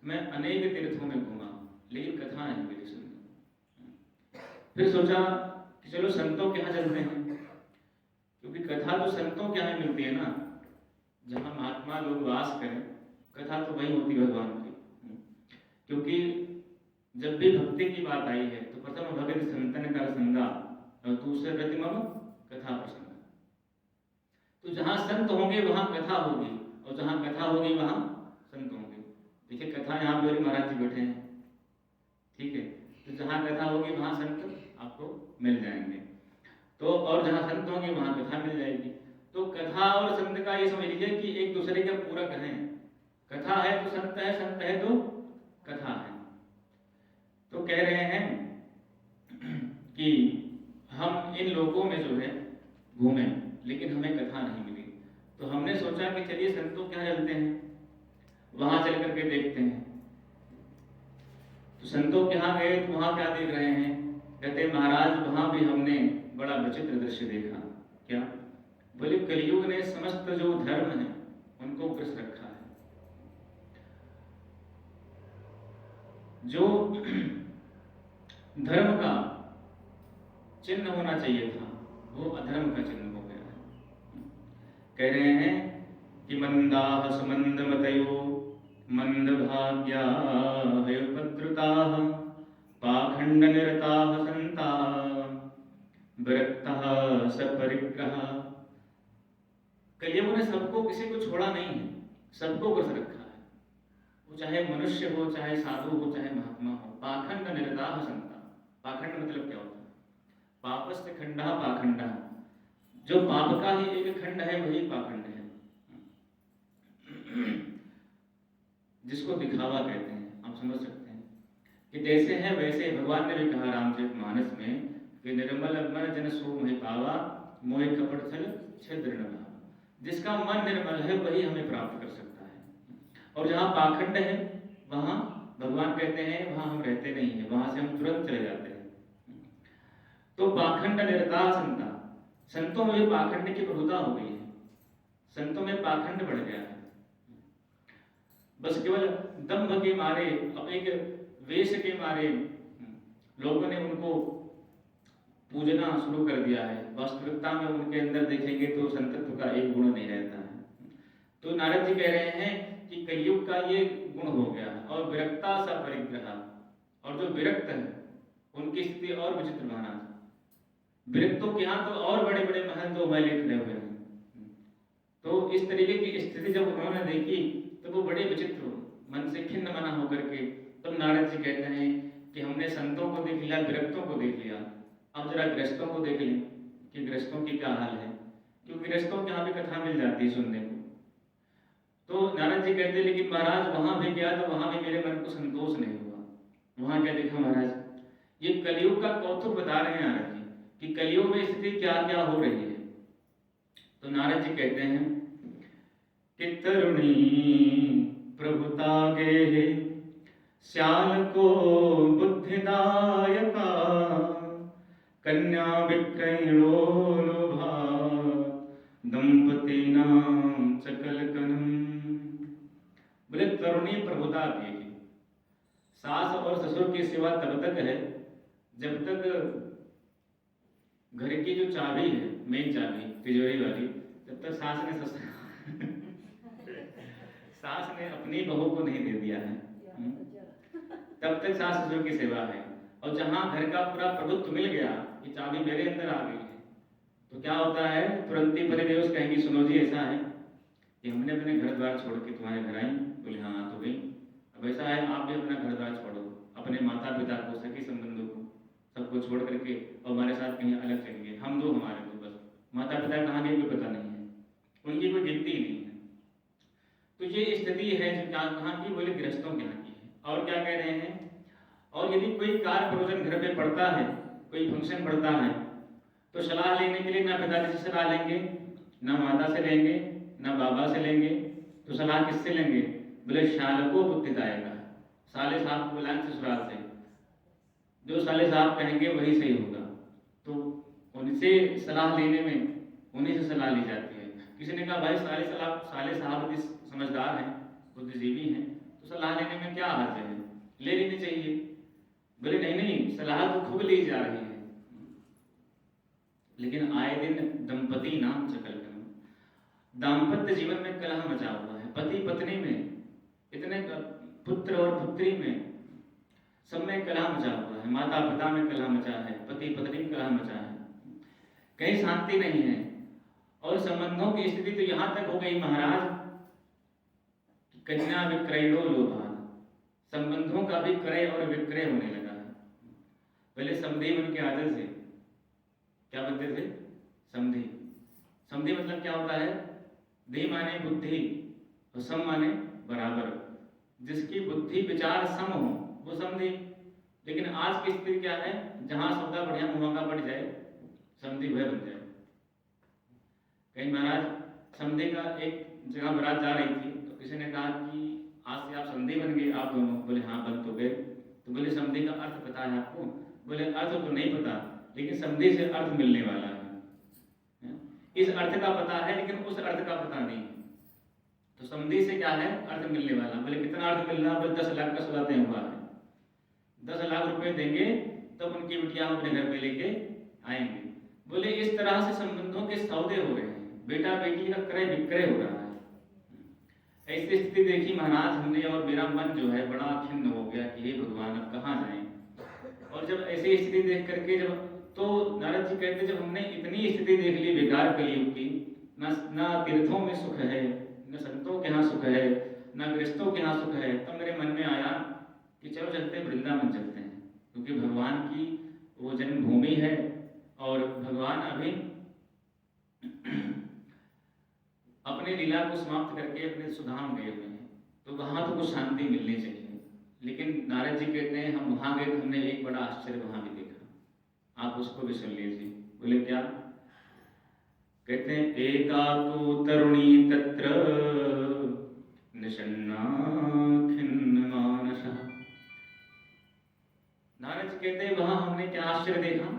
मैं अनेक तीर्थों में घूमा, लेकिन कथा नहीं मिली सुनने। फिर सोचा कि चलो संतों के यहाँ चलते हैं, क्योंकि कथा तो संतों के यहाँ मिलती है ना, जहाँ महात्मा लोग वास करें, कथा तो वही होती है भगवान की। क्योंकि जब भी भक्ति की बात आई है तो प्रथम भगत संतन का संगा और दूसरे प्रतिमम कथा प्रसंग। तो जहाँ संत होंगे वहाँ कथा होगी, और जहाँ कथा होगी वहाँ संत होंगे। देखिए कथा यहाँ पे महाराज जी बैठे हैं, ठीक है, तो जहाँ कथा होगी वहाँ संत आपको मिल जाएंगे। तो और जहाँ संत होंगे वहाँ कथा मिल जाएगी। तो कथा और संत का ये समझ लीजिए कि एक दूसरे के पूरक हैं। कथा है तो संत है, संत है तो कथा है। तो कह रहे हैं कि हम इन लोगों में जो है घूमे, लेकिन हमें कथा नहीं मिली। तो हमने सोचा कि चलिए संतों के यहाँ चलते हैं, वहां चल करके देखते हैं। तो संतों के यहाँ गए तो वहां क्या देख रहे हैं? कहते महाराज वहां भी हमने बड़ा विचित्र दृश्य देखा। क्या? बोले कलयुग ने समस्त जो धर्म है उनको ग्रस रखा है। जो धर्म का चिन्ह होना चाहिए था वो अधर्म का चिन्ह हो गया है। कह रहे हैं कि मंदाः सुमंदमतयो मंदभाग्याः उपद्रुताः पाखंडनिरताः संताः विरक्तः सपरिग्रहः। कलयुग ने सबको, किसी को छोड़ा नहीं है, सबको ग्रस रखा है। वो चाहे मनुष्य हो, चाहे साधु हो, चाहे महात्मा हो। पाखंड निरताः संताः। पाखंड मतलब क्या होता है? पापस्य खंडः पाखंडः। जो पाप का ही एक खंड है वही पाखंड है, जिसको दिखावा कहते हैं। आप समझ सकते हैं कि जैसे है वैसे भगवान ने भी कहा रामचरितमानस में कि निर्मल मन जन सो मोहि पावा मोहि कपट छल छिद्र न भावा। जिसका मन निर्मल है वही हमें प्राप्त कर सकता है। और जहाँ पाखंड है वहाँ भगवान कहते हैं वहाँ हम रहते नहीं है, वहाँ से हम तुरंत चले जाते हैं। तो पाखंड निरता संता, संतों में पाखंड की प्रभुता हो गई है। संतों में पाखंड बढ़ गया है। बस केवल दंभ के मारे, अब एक वेश के मारे लोगों ने उनको पूजना शुरू कर दिया है। वास्तविकता में उनके अंदर देखेंगे तो संतत्व का एक गुण नहीं रहता है। तो नारद जी कह रहे हैं कि कलयुग का ये गुण हो गया। और विरक्ता सा परिग्रह, और जो विरक्त है उनकी स्थिति और विचित्र महाराज। विरक्तों के यहाँ तो और बड़े बड़े महल दो महल खड़े हुए हैं। तो इस तरीके की स्थिति जब उन्होंने देखी तो वो बड़े विचित्र मन से खिन्न मना होकर के तब नारद जी कहते हैं कि हमने संतों को देख लिया, विरक्तों को देख लिया, अब जरा गृहस्थों को देख लें कि गृहस्थों की क्या हाल है। क्योंकि गृहस्थों के यहाँ भी कथा मिल जाती है सुनने को। तो नारद जी कहते हैं लेकिन महाराज वहां भी गया तो वहां भी मेरे मन को संतोष नहीं हुआ। वहां क्या देखा महाराज? ये कलयुग का कौतुक बता रहे हैं नारद जी कि कलयुग में स्थिति क्या क्या हो रही है। तो नारद जी कहते हैं कि तरुणी प्रभुता गे श्याल को बुद्धिदायका कन्या विक्रयणो लोभा दंपति नाम चकलकनम। बोले तरुणी प्रभुता की सास और ससुर की सेवा तब तक है जब तक घर की जो चाबी है, मेन चाबी तिजोरी वाली, जब तक सास ने अपनी बहू को नहीं दे दिया है, तब तक सास ससुर की सेवा है। और जहां घर का पूरा प्रभुत्व मिल गया, ये चाबी मेरे अंदर आ गई है, तो क्या होता है, तुरंत ही परिदेश कहेंगी सुनो जी ऐसा है कि हमने अपने घर द्वार छोड़ के तुम्हारे घर आई। बोले हाँ तो गई। अब ऐसा है आप भी अपना घर द्वार छोड़ो, अपने माता पिता को, सखी संबंधों को, सबको छोड़ करके और हमारे साथ कहीं अलग चलेंगे, हम दो हमारे दो, बस माता पिता कहाँ गए कोई पता नहीं है, उनकी कोई गिनती नहीं है। तो ये स्थिति है जो कहाँ की, बोले गृहस्थों के यहाँ की है। और क्या कह रहे हैं, और यदि कोई कार्य प्रयोजन घर पे पड़ता है, कोई फंक्शन पड़ता है, तो सलाह लेने के लिए ना पिताजी से सलाह लेंगे, ना माता से लेंगे, ना बाबा से लेंगे, तो सलाह किससे लेंगे, बोले शाल को बुद्धिदायका, साले साहब को बुलाएं ससुराल से, जो साले साहब कहेंगे वही सही होगा। तो उनसे सलाह लेने में उन्हीं से सलाह ली जाती है। किसी ने कहा भाई साले साहब भी समझदार हैं, बुद्धिजीवी हैं, तो सलाह लेने में क्या हर्ज है, ले लेनी चाहिए। बोले नहीं नहीं, सलाह तो खूब ली जा रही है, लेकिन आए दिन दंपति नाम चकल, दाम्पत्य जीवन में कलह मचा हुआ है, पति पत्नी में, इतने पुत्र और पुत्री में, सब में कलह मचा हुआ है, माता पिता में कलह मचा है, पति पत्नी में कलह मचा है, कहीं शांति नहीं है। और संबंधों की स्थिति तो यहां तक हो गई महाराज, कन्या विक्रयणो लोभा, संबंधों का भी क्रय और विक्रय होने लगा है। पहले समधी उनके आदर से क्या बनते थे, समधी। समधी मतलब क्या होता है, धी माने बुद्धि और सम माने बराबर, जिसकी बुद्धि विचार सम हो वो समधी। लेकिन आज की स्थिति क्या है, जहां सौदा बढ़िया महंगा बढ़ जाए समधी वह बन जाए। कहीं महाराज समधी का एक जगह बारात जा रही थी, तो किसी ने कहा कि आज से आप समधी बन गए आप दोनों। बोले हाँ बन तो गए। तो बोले समधी का अर्थ पता है आपको? बोले अर्थ तो नहीं पता, लेकिन समधी से अर्थ मिलने वाला है। इस अर्थ का पता है लेकिन उस अर्थ का पता नहीं। तो समधी से क्या है, अर्थ मिलने वाला। बोले कितना अर्थ मिल रहा? बोले 10 लाख का सौदा तय हुआ है, 10 लाख रुपए देंगे तब उनकी बिटिया अपने घर पे लेके आएंगे। बोले इस तरह से संबंधों के सौदे हो रहे हैं, बेटा बेटी का क्रय विक्रय हो रहा है। ऐसी स्थिति देखी महाराज हमने, और मेरा मन जो है बड़ा खिन्न हो गया कि हे भगवान अब कहाँ जाएं। और जब ऐसी स्थिति देख करके जब, तो नारद जी कहते जब हमने इतनी स्थिति देख ली बेकार कलयुग की, ना तीर्थों में सुख है, न संतों के यहाँ सुख है, न गृहस्थों के यहाँ सुख है, तब मेरे मन में आया कि चलो चलते हैं वृंदावन चलते हैं, क्योंकि भगवान की वो जन्मभूमि है और भगवान अभी अपने लीला को समाप्त करके अपने सुधाम गए हुए हैं, तो वहां तो कुछ शांति मिलनी चाहिए। लेकिन नारद जी कहते हैं हम वहां गए तो हमने एक बड़ा आश्चर्य वहां भी देखा, आप उसको भी सुन लीजिए। बोले क्या? कहते हैं एका तो तरुणी तत्र निषन्ना खिन्न मानसः। नारद जी कहते हैं वहां हमने क्या आश्चर्य देखा?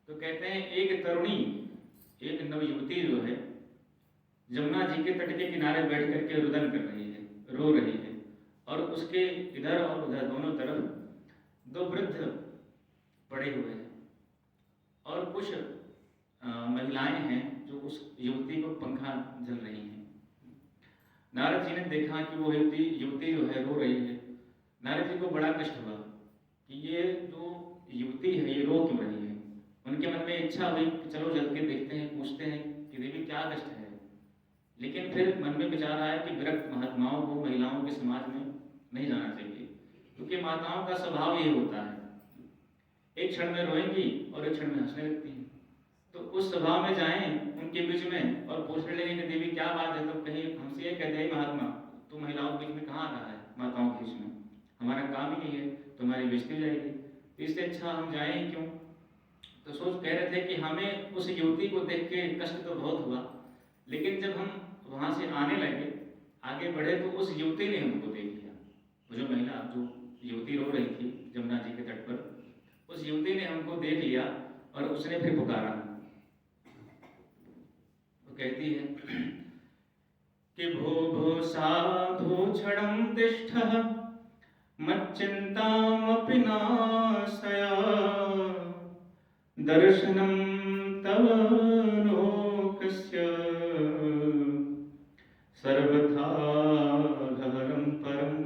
तो कहते हैं एक तरुणी, एक नवयुवती जो है जमुना जी के तट के किनारे बैठ करके रुदन कर रही है, रो रही है, और उसके इधर और उधर दोनों तरफ 2 वृद्ध पड़े हुए हैं और कुछ महिलाएं हैं जो उस युवती को पंखा झल रही हैं। नारद जी ने देखा कि वो युवती जो है रो रही है। नारद जी को बड़ा कष्ट हुआ कि ये जो युवती है ये रो क्यों रही है। उनके मन में इच्छा हुई कि चलो चल के देखते हैं, पूछते हैं कि देवी क्या कष्ट है। लेकिन फिर मन में विचार आया कि विरक्त महात्माओं को महिलाओं के समाज में नहीं जाना चाहिए, क्योंकि माताओं का स्वभाव ये होता है, एक क्षण में रोएंगी और एक क्षण में हंसने लगती हैं। तो उस स्वभाव में जाएं उनके बीच में और पूछने लगे कि देवी क्या बात है, तो कहीं हमसे ये कहते हैं महात्मा तो महिलाओं के बीच में कहाँ आ रहा है, माताओं के बीच में, हमारा काम ही नहीं है, तुम्हारी बेइज्जती हो जाएगी, तो इससे अच्छा हम जाएं ही क्यों। तो सोच कह रहे थे कि हमें उस युवती को देख के कष्ट तो बहुत हुआ, लेकिन जब हम वहां से आने लगे, आगे बढ़े, तो उस युवती ने हमको देख लिया। वो जो महिला जो युवती रो रही थी जमुना जी के तट पर। उस युवती ने हमको देख लिया और उसने फिर पुकारा। वो कहती है कि भो भो साधु क्षणं तिष्ठः मच्चिन्तामपि नाशय दर्शनं तव लोकस्य सर्वथा गहनं परम।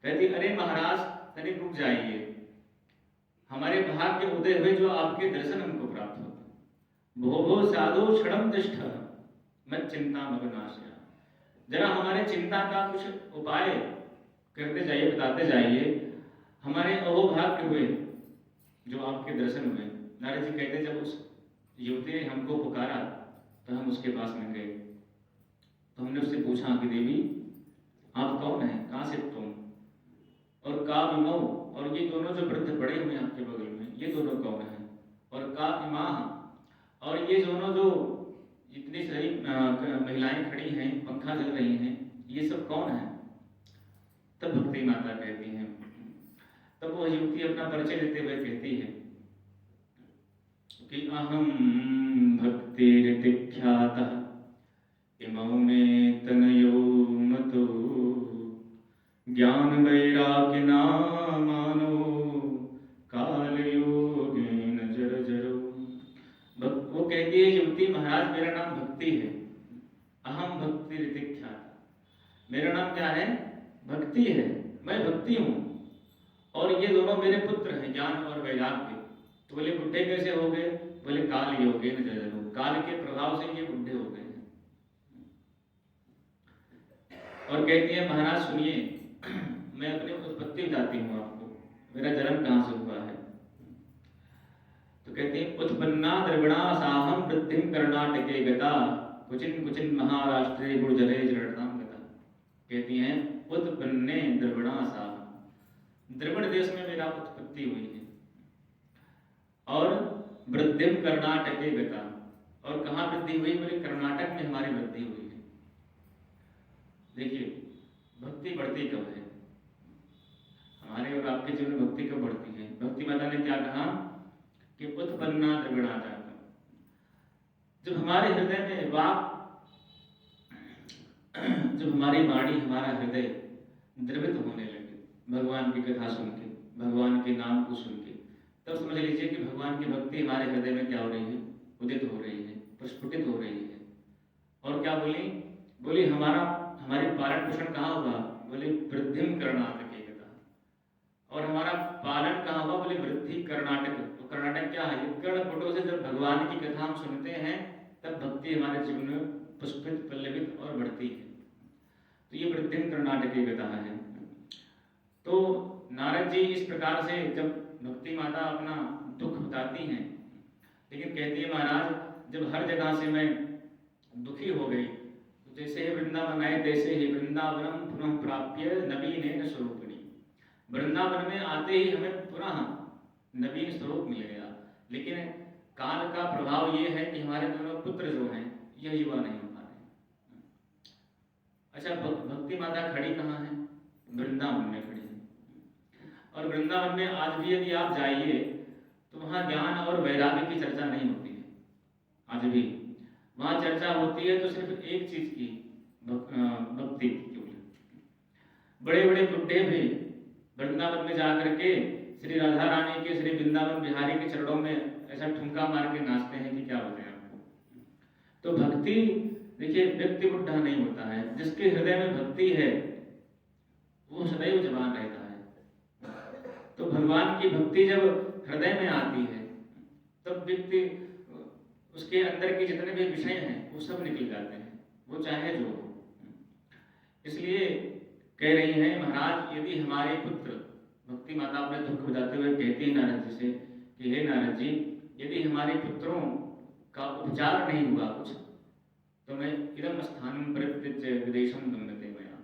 कहती अरे महाराज तनिक रुक जाइए, हमारे भाग्य के उदय हुए जो आपके दर्शन हमको प्राप्त होते। भो भो साधु क्षणं तिष्ठः मच्चिन्तामपि, जरा हमारे चिंता का कुछ उपाय करते जाइए, बताते जाइए। हमारे अहोभाग्य हुए जो आपके दर्शन हुए। नारद जी कहते जब उस युवती ने हमको पुकारा तो हम उसके पास में गए। तो हमने उससे पूछा कि देवी आप कौन हैं, कहाँ से तुम, और का विमो, और ये दोनों जो वृद्ध पड़े हुए हैं आपके बगल में, ये दोनों कौन हैं, और का इमाह, और ये दोनों जो इतनी सारी महिलाएं खड़ी हैं, पंखा जल रही हैं, ये सब कौन है। तब भक्ति माता कहती हैं, तब वो युवती अपना परिचय देते हुए कहती है कि अहम भक्तिरिति ख्यातः इमौ मे तनयो मतो ज्ञान वैराग्यनामानो कालयोगेन जर्जरो। वो कहती है युवती, महाराज मेरा नाम भक्ति है। अहम भक्तिरिति ख्यातः, मेरा नाम क्या है, भक्ति है, मैं भक्ति हूँ। और ये दोनों मेरे पुत्र हैं, ज्ञान और वैराग्य। तो बोले बुढ़े कैसे हो गए, बोले काल योगेन जर्जरो, काल के प्रभाव से ये बुढ़े हो गए हैं। और कहती है महाराज सुनिए, मैं अपनी उत्पत्ति बताती हूँ आपको, मेरा जन्म कहाँ से हुआ है। तो कहती है उत्पन्ना द्रविणा साहम वृद्धिं कर्णाटके गता कुचिन कुचिन महाराष्ट्रे गुर्जरे जरताम गता। कहती हैं उत्पन्ने द्रविणा साहम, द्रविड़ देश में मेरा उत्पत्ति हुई है, और वृद्धिं कर्णाटके गता, और कहाँ वृद्धि हुई, बोले कर्नाटक में हमारी वृद्धि हुई है। देखिए भक्ति बढ़ती कब है, हमारे और आपके जीवन में भक्ति कब बढ़ती है। भक्ति माता ने क्या कहा कि उत्पन्ना द्रविणा जाकर, जब हमारे हृदय में जब हमारी वाणी, हमारा हृदय द्रवित होने लगे भगवान की कथा सुन के, भगवान के नाम को सुन के, तब समझ लीजिए कि भगवान की भक्ति हमारे हृदय में क्या हो रही है, उदित हो रही है, प्रस्फुटित हो रही है। और क्या बोली, बोली हमारी पालन पोषण कहाँ हुआ, बोले वृद्धिं कर्णाटके गता, और हमारा पालन कहाँ हुआ, बोले वृद्धि कर्नाटक। तो कर्नाटक क्या है, कर्णपुटों से जब भगवान की कथा हम सुनते हैं तब भक्ति हमारे जीवन में पुष्पित, पल्लवित और बढ़ती है। तो ये वृद्धिं कर्नाटके गता है। तो नारद जी इस प्रकार से जब भक्ति माता अपना दुख बताती हैं, लेकिन कहती है महाराज जब हर जगह से मैं दुखी हो गई, तो जैसे ही वृंदावन आए तैसे ही वृंदावनम पुनः प्राप्य नवीनेन स्वरूपिणी, वृंदावन में आते ही हमें पुनः नवीन स्वरूप मिल गया। लेकिन काल का प्रभाव ये है कि हमारे दोनों पुत्र जो हैं यह युवा नहीं हो पा रहे। अच्छा भक्ति माता खड़ी कहाँ है, वृंदावन में खड़ी है। और वृंदावन में आज भी यदि आप जाइए तो वहाँ ज्ञान और वैराग्य की चर्चा नहीं होती है। आज भी वहाँ चर्चा होती है तो सिर्फ एक चीज की, भक्ति की। बड़े बड़े बुड्ढे भी वृंदावन में जाकर के श्री राधा रानी के, श्री वृंदावन बिहारी के चरणों में ऐसा ठुमका मार के नाचते हैं कि क्या बताएं आपको। तो भक्ति देखिए व्यक्ति बुढ़ा नहीं होता है, जिसके हृदय में भक्ति है वो सदैव जवान रहता है। तो भगवान की भक्ति जब हृदय में आती है तब व्यक्ति, उसके अंदर के जितने भी विषय हैं वो सब निकल जाते हैं, वो चाहे जो हो। इसलिए कह रही हैं महाराज यदि हमारे पुत्र, भक्ति माता अपने दुख बताते हुए कहती है नारद जी से कि हे नारद जी यदि हमारे पुत्रों का उपचार नहीं हुआ कुछ, तो मैं इदम स्थानं परित्यज्य विदेशं गम्यते मया,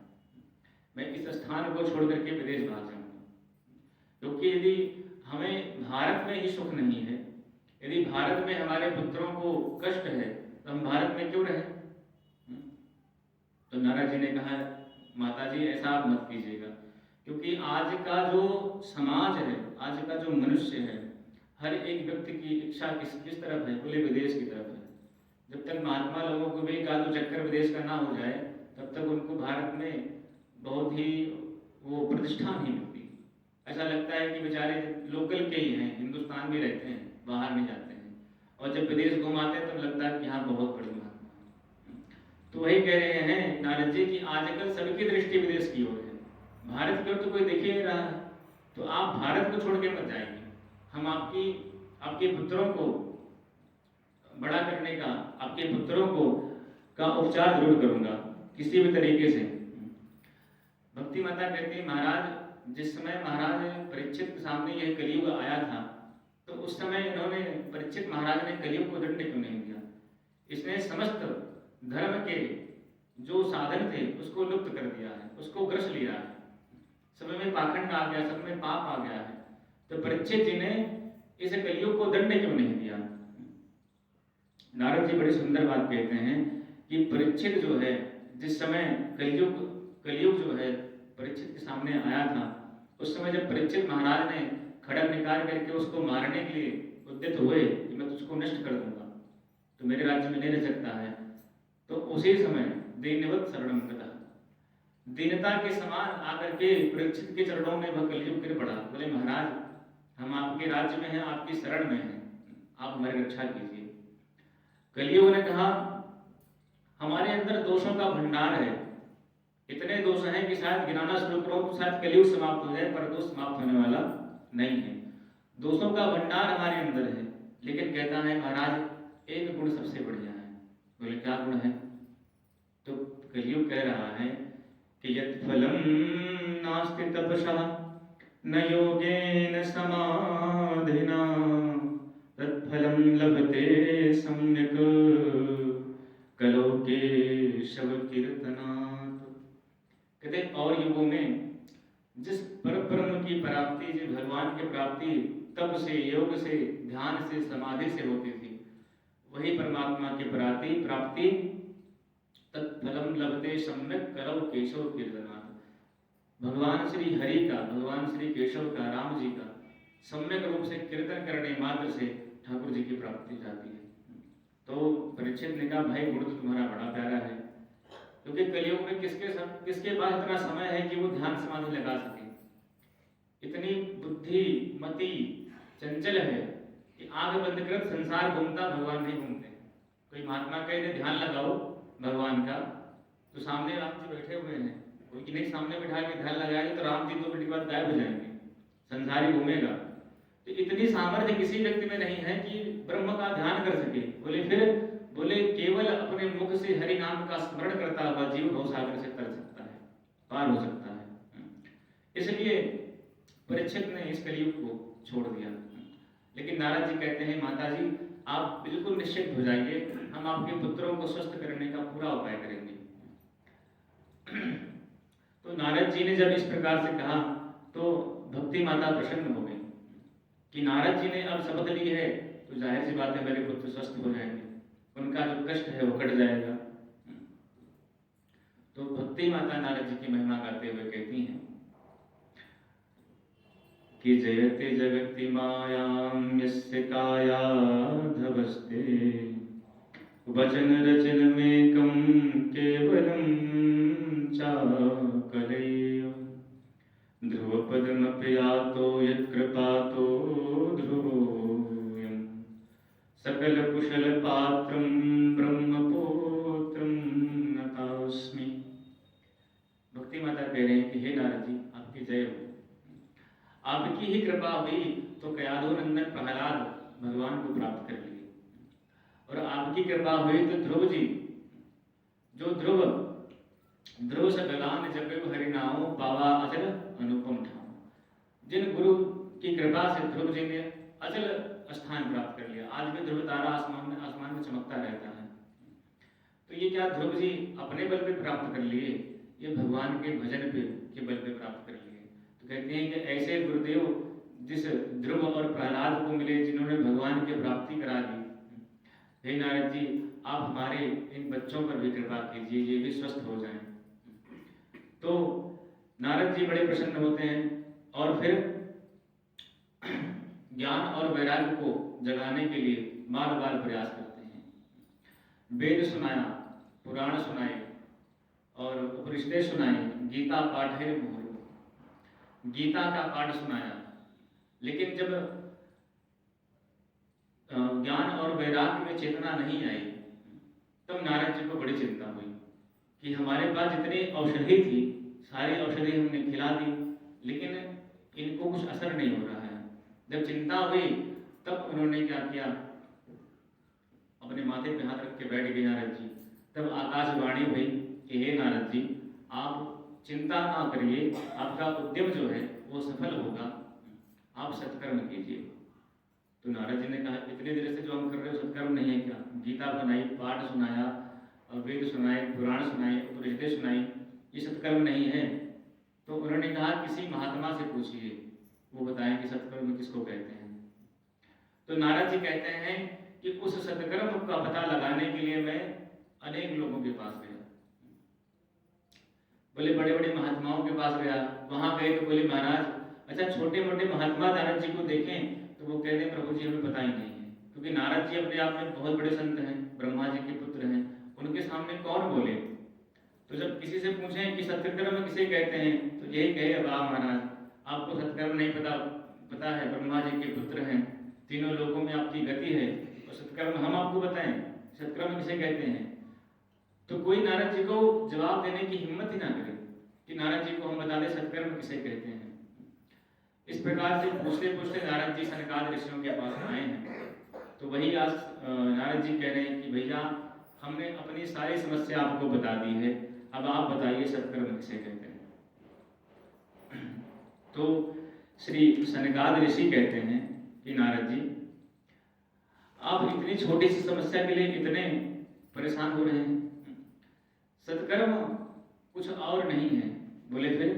मैं इस स्थान को छोड़ करके विदेश भाग जाऊंगा। क्योंकि यदि हमें भारत में ही सुख नहीं है, यदि भारत में हमारे पुत्रों को कष्ट है तो हम भारत में क्यों रहें। तो नारद जी ने कहा माता जी ऐसा आप मत कीजिएगा, क्योंकि आज का जो समाज है, आज का जो मनुष्य है, हर एक व्यक्ति की इच्छा किस तरफ है? बोले विदेश की तरफ है। जब तक महात्मा लोगों को भी एक आध चक्कर विदेश का ना हो जाए, तब तक उनको भारत में बहुत ही वो प्रतिष्ठा नहीं मिलती। ऐसा लगता है कि बेचारे लोकल के ही हैं, हिंदुस्तान में रहते हैं, बाहर नहीं जाते हैं, और जब विदेश घुमाते हैं तब लगता है कि यहाँ बहुत बड़ी महात्मा। तो वही कह रहे हैं नारद जी कि आजकल सबकी दृष्टि विदेश की ओर है, भारत की ओर तो कोई देख ही नहीं रहा है। तो आप भारत को छोड़ के मत जाएंगे, हम आपके पुत्रों को बड़ा करने का, आपके पुत्रों को का उपचार जरूर करूंगा किसी भी तरीके से। भक्ति माता कहती है, महाराज जिस समय महाराज परीक्षित के सामने यह कलयुग आया था, तो उस समय इन्होंने, परीक्षित महाराज ने कलयुग को दंड क्यों नहीं दिया? इसने समस्त धर्म के जो साधन थे उसको लुप्त कर दिया है, उसको ग्रस लिया है, सब में पाखंड आ गया, सब में पाप आ गया है। तो परीक्षित जी ने इस कलयुग को दंड क्यों नहीं दिया? नारद जी बड़ी सुंदर बात कहते हैं कि परीक्षित जो है, जिस समय कलयुग जो है परीक्षित के सामने आया था, उस समय जब परीक्षित महाराज ने खड्ग निकाल करके उसको मारने के लिए उद्यत हुए कि मैं तुझको नष्ट कर दूंगा, तो मेरे राज्य में नहीं रह सकता है, तो उसी समय दीनवत शरणम गता, दीनता के समान आकर के परीक्षित के चरणों में वह कलयुग गिर पड़ा। बोले महाराज हम आपके राज्य में हैं, आपकी शरण में हैं, आप हमारी रक्षा कीजिए। कलयुग ने कहा हमारे अंदर दोषों का भंडार है, इतने दोष हैं कि शायद गिनाना शुरू करो तो शायद कलयुग समाप्त हो जाए, पर दोष समाप्त होने वाला नहीं है। दोषों का भंडार हमारे अंदर है, लेकिन कहता है महाराज एक गुण सबसे बढ़िया है। बोले क्या गुण है? तो कलयुग कह रहा है कि यत् फलम नास्ति तपसा न योगेन समाधिना तत्फलम लभते सम्यक कलो केशव कीर्तनात्। कहते और युगों में जिस परब्रह्म की प्राप्ति, जिस भगवान की प्राप्ति तप से, योग से, ध्यान से, समाधि से होती थी, वही परमात्मा की प्राप्ति तत्फलम लभते सम्यक कलो केशव कीर्तनात्। भगवान श्री हरि का, भगवान श्री केशव का, राम जी का सम्यक रूप से कीर्तन करने मात्र से ठाकुर जी की प्राप्ति जाती है। तो परीक्षित ने कहा भाई गुण तो तुम्हारा बड़ा प्यारा है, क्योंकि कलयुग में किसके पास इतना समय है कि वो ध्यान समाधि लगा सके? इतनी बुद्धि मति चंचल है कि आंख बंद कर संसार घूमता, भगवान नहीं घूमते। कोई महात्मा कहे थे ध्यान लगाओ भगवान का, तो सामने राम जी बैठे हुए हैं, कोई नहीं सामने बैठा के ध्यान लगाएंगे तो राम जी 2 मिनट के बाद गायब हो जाएंगे, संसार ही घूमेगा। तो इतनी सामर्थ्य किसी व्यक्ति में नहीं है कि ब्रह्म का ध्यान कर सके। बोले केवल अपने मुख से हरि नाम का स्मरण करता हुआ जीव भवसागर से तर सकता है, पार हो सकता है। इसलिए परीक्षित ने इस कलयुग को छोड़ दिया। लेकिन नारद जी कहते हैं माता जी आप बिल्कुल निश्चित हो जाइए, हम आपके पुत्रों को स्वस्थ करने का पूरा उपाय करेंगे। तो नारद जी ने जब इस प्रकार से कहा तो भक्ति माता प्रसन्न हो गई कि नारद जी ने अब शपथ ली है, तो जाहिर सी बात है मेरे पुत्र स्वस्थ हो जाएंगे, उनका जो कष्ट है वो कट जाएगा। तो भक्ति माता नारद जी की महिमा गाते हुए कहती हैं कि जयते जगति मायां यस्य कायाधवस्ते वचन रचन मेकं केवलं चाकलेय ध्रुवपदमपि यातो यत्कृपातो ध्रुवोऽयं सकल कुशल पात्रं ब्रह्मपुत्रं नतास्मि। भक्ति माता कह रहे हैं कि हे नारद जी आपकी जय हो, आपकी ही कृपा हुई तो कयाधो नंदन प्रहलाद भगवान को प्राप्त कर लिए, और आपकी कृपा हुई तो ध्रुव जी, जो ध्रुव सगलान जपे हरिनामो पावा अचल अनुपम ठाम। जिन गुरु की कृपा से ध्रुव जी ने अचल स्थान प्राप्त कर लिया, आज भी ध्रुव तारा आसमान में चमकता रहता है। तो ये क्या ध्रुव जी अपने बल पे प्राप्त कर लिए, ये भगवान के भजन के बल पे प्राप्त कर लिए। तो कहते हैं कि ऐसे गुरुदेव जिस ध्रुव और प्रहलाद को मिले, जिन्होंने भगवान की प्राप्ति करा दी, हे नारद जी आप हमारे इन बच्चों पर भी कृपा कीजिए, ये भी स्वस्थ हो जाएं। तो नारद जी बड़े प्रसन्न होते हैं और फिर ज्ञान और वैराग्य को जगाने के लिए बार बार प्रयास करते हैं। वेद सुनाया, पुराण सुनाए और उपनिषदें सुनाई, गीता पाठ है मुहुर्मुहुः, गीता का पाठ सुनाया। लेकिन जब ज्ञान और वैराग्य में चेतना नहीं आई, तब नारद जी को बड़ी चिंता हुई कि हमारे पास जितनी औषधि थी, सारी औषधि हमने खिला दी, लेकिन इनको कुछ असर नहीं हो रहा है। जब चिंता हुई तब उन्होंने क्या किया, अपने माथे पे हाथ रख के बैठ गए नारद जी। तब आकाशवाणी हुई कि हे नारद जी, आप चिंता ना करिए, आपका उद्यम जो है वो सफल होगा, आप सत्कर्म कीजिए। तो नारद जी ने कहा, इतने देर से जो हम कर रहे हो सत्कर्म नहीं है क्या? गीता बनाई, पाठ सुनाया, वेद सुनाए, पुराण सुनाए, उपनिषदें सुनाई, ये सत्कर्म नहीं है? तो उन्होंने कहा, किसी महात्मा से पूछिए, वो बताएं कि सत्कर्म किसको कहते हैं। तो नारद जी कहते हैं कि उस सत्कर्म का पता लगाने के लिए मैं अनेक लोगों के पास गया। बोले बड़े बड़े महात्माओं के पास गया। वहां गए तो बोले महाराज, अच्छा छोटे मोटे महात्मा नारद जी को देखें तो वो कहते हैं प्रभु जी हमें पता ही नहीं है, क्योंकि नारद जी अपने आप में बहुत बड़े संत हैं, ब्रह्मा जी के पुत्र हैं, उनके सामने कौन बोले। तो जब किसी से पूछें कि सत्कर्म किसे कहते हैं तो यही कहे, वाह महाराज आपको सत्कर्म नहीं पता है, ब्रह्मा जी के पुत्र हैं, तीनों लोगों में आपकी गति है, और सत्कर्म हम आपको बताएं सत्कर्म किसे कहते हैं। तो कोई नारद जी को जवाब देने की हिम्मत ही ना करे कि नारद जी को हम बता दें सत्कर्म किसे कहते हैं। इस प्रकार से पूछते पूछते नारद जी सनकादि ऋषियों के पास आए हैं। तो वही आज नारद जी कह रहे हैं कि भैया हमने अपनी सारी समस्या आपको बता दी है, अब आप बताइए सत्कर्म किसे कहते हैं। तो श्री सनकादि ऋषि कहते हैं कि नारद जी आप इतनी छोटी सी समस्या के लिए इतने परेशान हो रहे हैं, सत्कर्म कुछ और नहीं है। बोले फिर?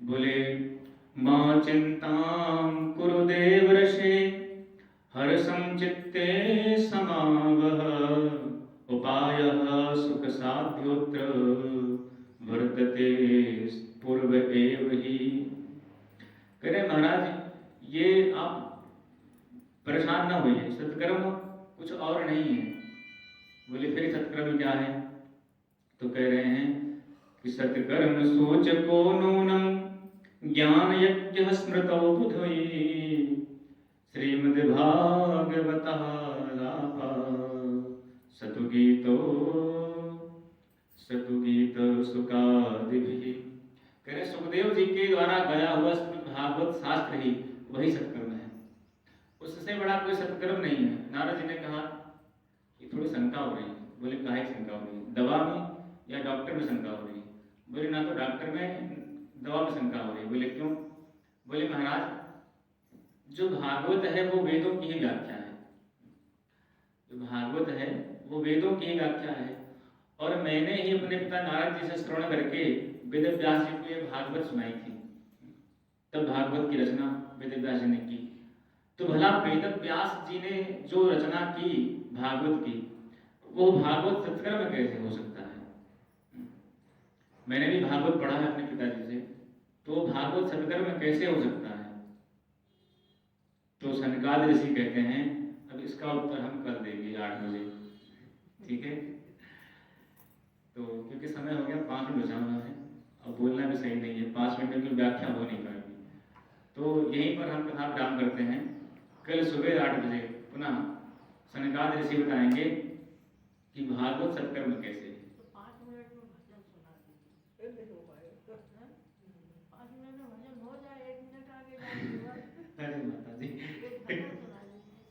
बोले मां चिंतां कुरु देवर्षे हर्षं चित्ते समावह उपायः सुख साध्योत्र वर्तते पूर्व एव ही। कह महाराज ये आप परेशान ना होइए, सत्कर्म कुछ और नहीं है। बोले फिर सत्कर्म क्या है? तो कह रहे हैं कि सत्कर्म सोच को नूनम ज्ञान यज्ञ स्मृतौ बुधोई श्रीमद्भागवतः लाभा सतुगीतो सुकादिभिः। कह रहे सुखदेव जी के द्वारा गाया हुआ भागवत शास्त्र ही वही सत्कर्म है, उससे बड़ा कोई सत्कर्म नहीं है। नारद जी ने कहा कि थोड़ी शंका हो रही है। बोले काहे की शंका हो रही है? दवा में या डॉक्टर में शंका हो रही है? बोले ना तो डॉक्टर में, दवा में शंका हो रही है। बोले क्यों? बोले महाराज जो भागवत है वो वेदों की ही व्याख्या है, जो भागवत है वो वेदों की ही व्याख्या है, और मैंने ही अपने पिता नारद जी से श्रवण करके वेद व्यास जी को ये भागवत सुनाई थी, तब भागवत की रचना वेद व्यास जी ने की। तो भला वेद व्यास जी ने जो रचना की भागवत की, वो भागवत सत्कर्म कैसे हो सकता है? मैंने भी भागवत पढ़ा है अपने पिताजी से, तो भागवत सत्कर्म कैसे हो सकता है? तो सनकादि ऋषि कहते हैं अब इसका उत्तर हम कल देंगे 8 बजे, ठीक है? तो क्योंकि समय हो गया, 5 मिनट बचा हुआ है, अब बोलना भी सही नहीं है, 5 मिनट की व्याख्या हो नहीं पाएगी। तो यहीं पर हम कथा विराम करते हैं। कल सुबह 8 बजे पुनः सनकादि ऋषि बताएंगे कि भागवत सत्कर्म कैसे है। तो 5 मिनट में भजन सुना दीजिए। नहीं हो पाएगा। 5 मिनट में भजन हो जाए, 1 मिनट आगे जाएगा। अरे माता जी एक भजन सुना दीजिए।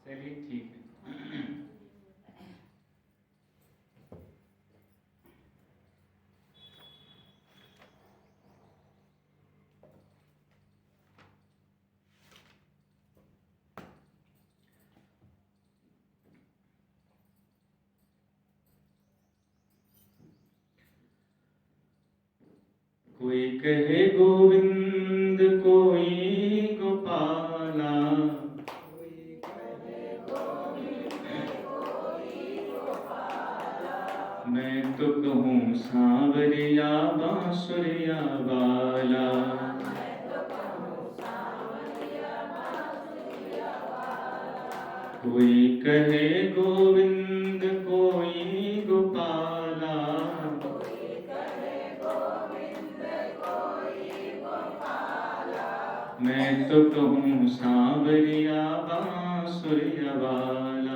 चलिए ठीक है। कोई कहे गोविंद कोई गोपाला, मैं तो कहूँ सांवरिया बांसुरिया वाला। कोई कहे गोविंद कोई गोपाला। मैं तो कहूँ सांवरिया बांसुरिया वाला।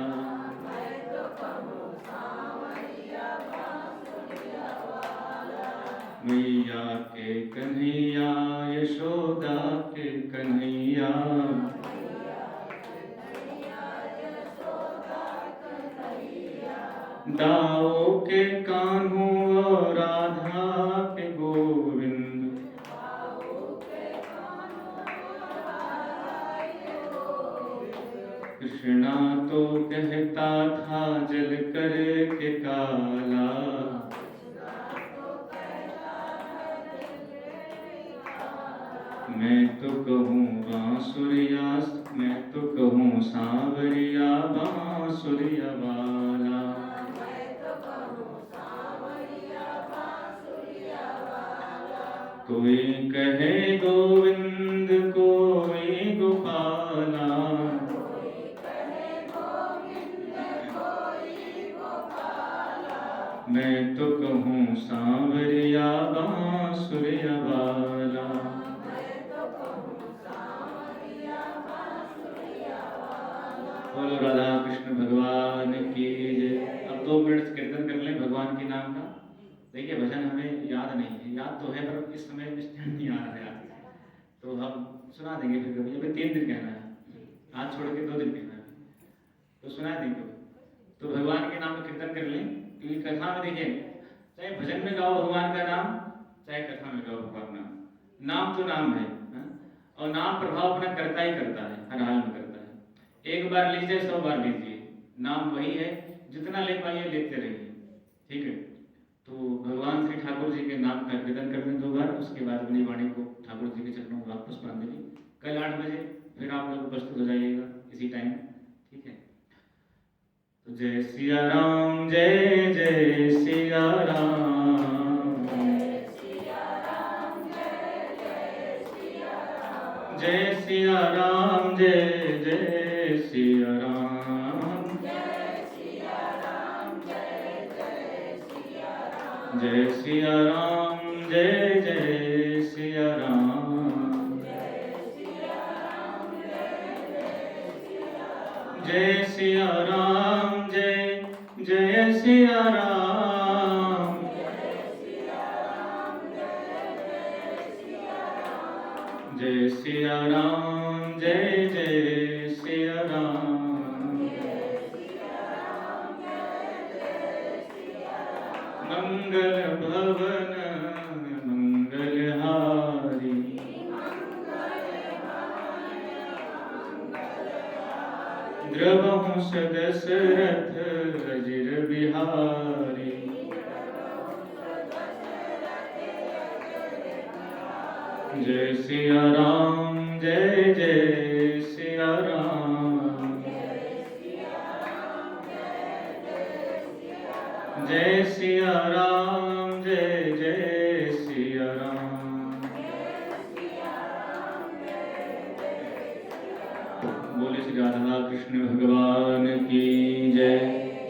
मैया के कन्हैया यशोदा के कन्हैया। दाऊ के कान्हू और राधा के गोविंद। कृष्णा तो कहता था जल कर के काला। मैं तो कहूँ बांसुरिया, मैं तो कहूँ सांवरिया बांसुरिया वाला। कोई कहे गोविंद कोई गोपाला। मैं तो कहूँ सांवरिया बांसुरिया वाला। बोलो राधा कृष्ण भगवान की जय। अब 2 मिनट कीर्तन कर लें भगवान के नाम का। देखिए भजन हमें याद नहीं है, याद तो है पर इस समय स्टैंड नहीं आ रहा है याद, तो हम सुना देंगे फिर कभी। अभी 3 दिन कहना है, आज छोड़ के 2 दिन कहना है, तो सुना देंगे। तो भगवान के नाम का कीर्तन कर लें। क्योंकि कथा में देखिए, चाहे भजन में गाओ भगवान का नाम, चाहे कथा में गाओ भगवान का नाम, नाम तो नाम है, और नाम प्रभाव अपना करता ही करता है, हर हाल में करता है। 1 बार लीजिए 100 बार लीजिए, नाम वही है, जितना ले पाइए लेते रहिए, ठीक है। तो भगवान श्री ठाकुर जी के नाम का कीर्तन कर दें 2 बार, उसके बाद अपनी वाणी को ठाकुर जी के चरणों में वापस बांध देंगे। कल 8 बजे फिर आप लोग उपस्थित हो जाइएगा इसी टाइम, ठीक है। तो जय सिया राम जय जय सिया राम। जय सिया राम जय जय सिया राम। जय सिया राम जय जय सिया राम। जय सिया राम जय जय सिया राम। जय सिया राम जय जय सिया राम। जय सिया राम जय जय सिया राम। मंगल भवन मंगलहारी। द्रवहु सदशरथ अजिर बिहारी। जय सिया राम जय जय सिया राम। जय सिया राम जय जय सिया राम। बोले श्री राधा कृष्ण भगवान की जय।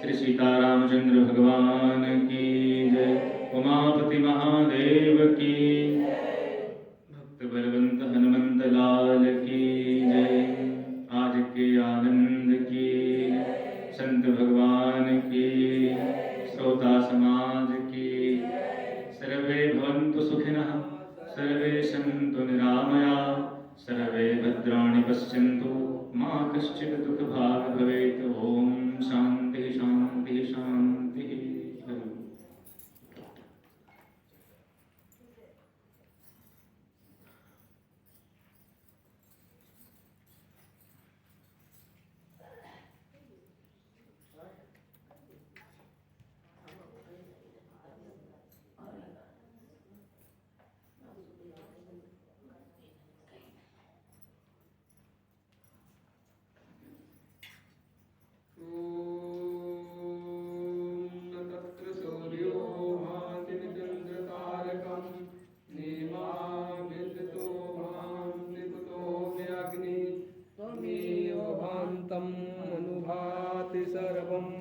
श्री सीतारामचंद्र भगवान की जय। उमापति महादेव की, भक्त बलवंत हनुमंत लाल की जय। आज के आनंद की, संत भगवान की, श्रोता समाज की। सर्वे भवन्तु सुखिनः, सर्वे सन्तु निरामया, सर्वे भद्राणि पश्यन्तु, मा कश्चित् दुःखभाग् भवेत्। ओम शांति शांति शांति। त्वमेव भान्तम् अनुभाति सर्वम्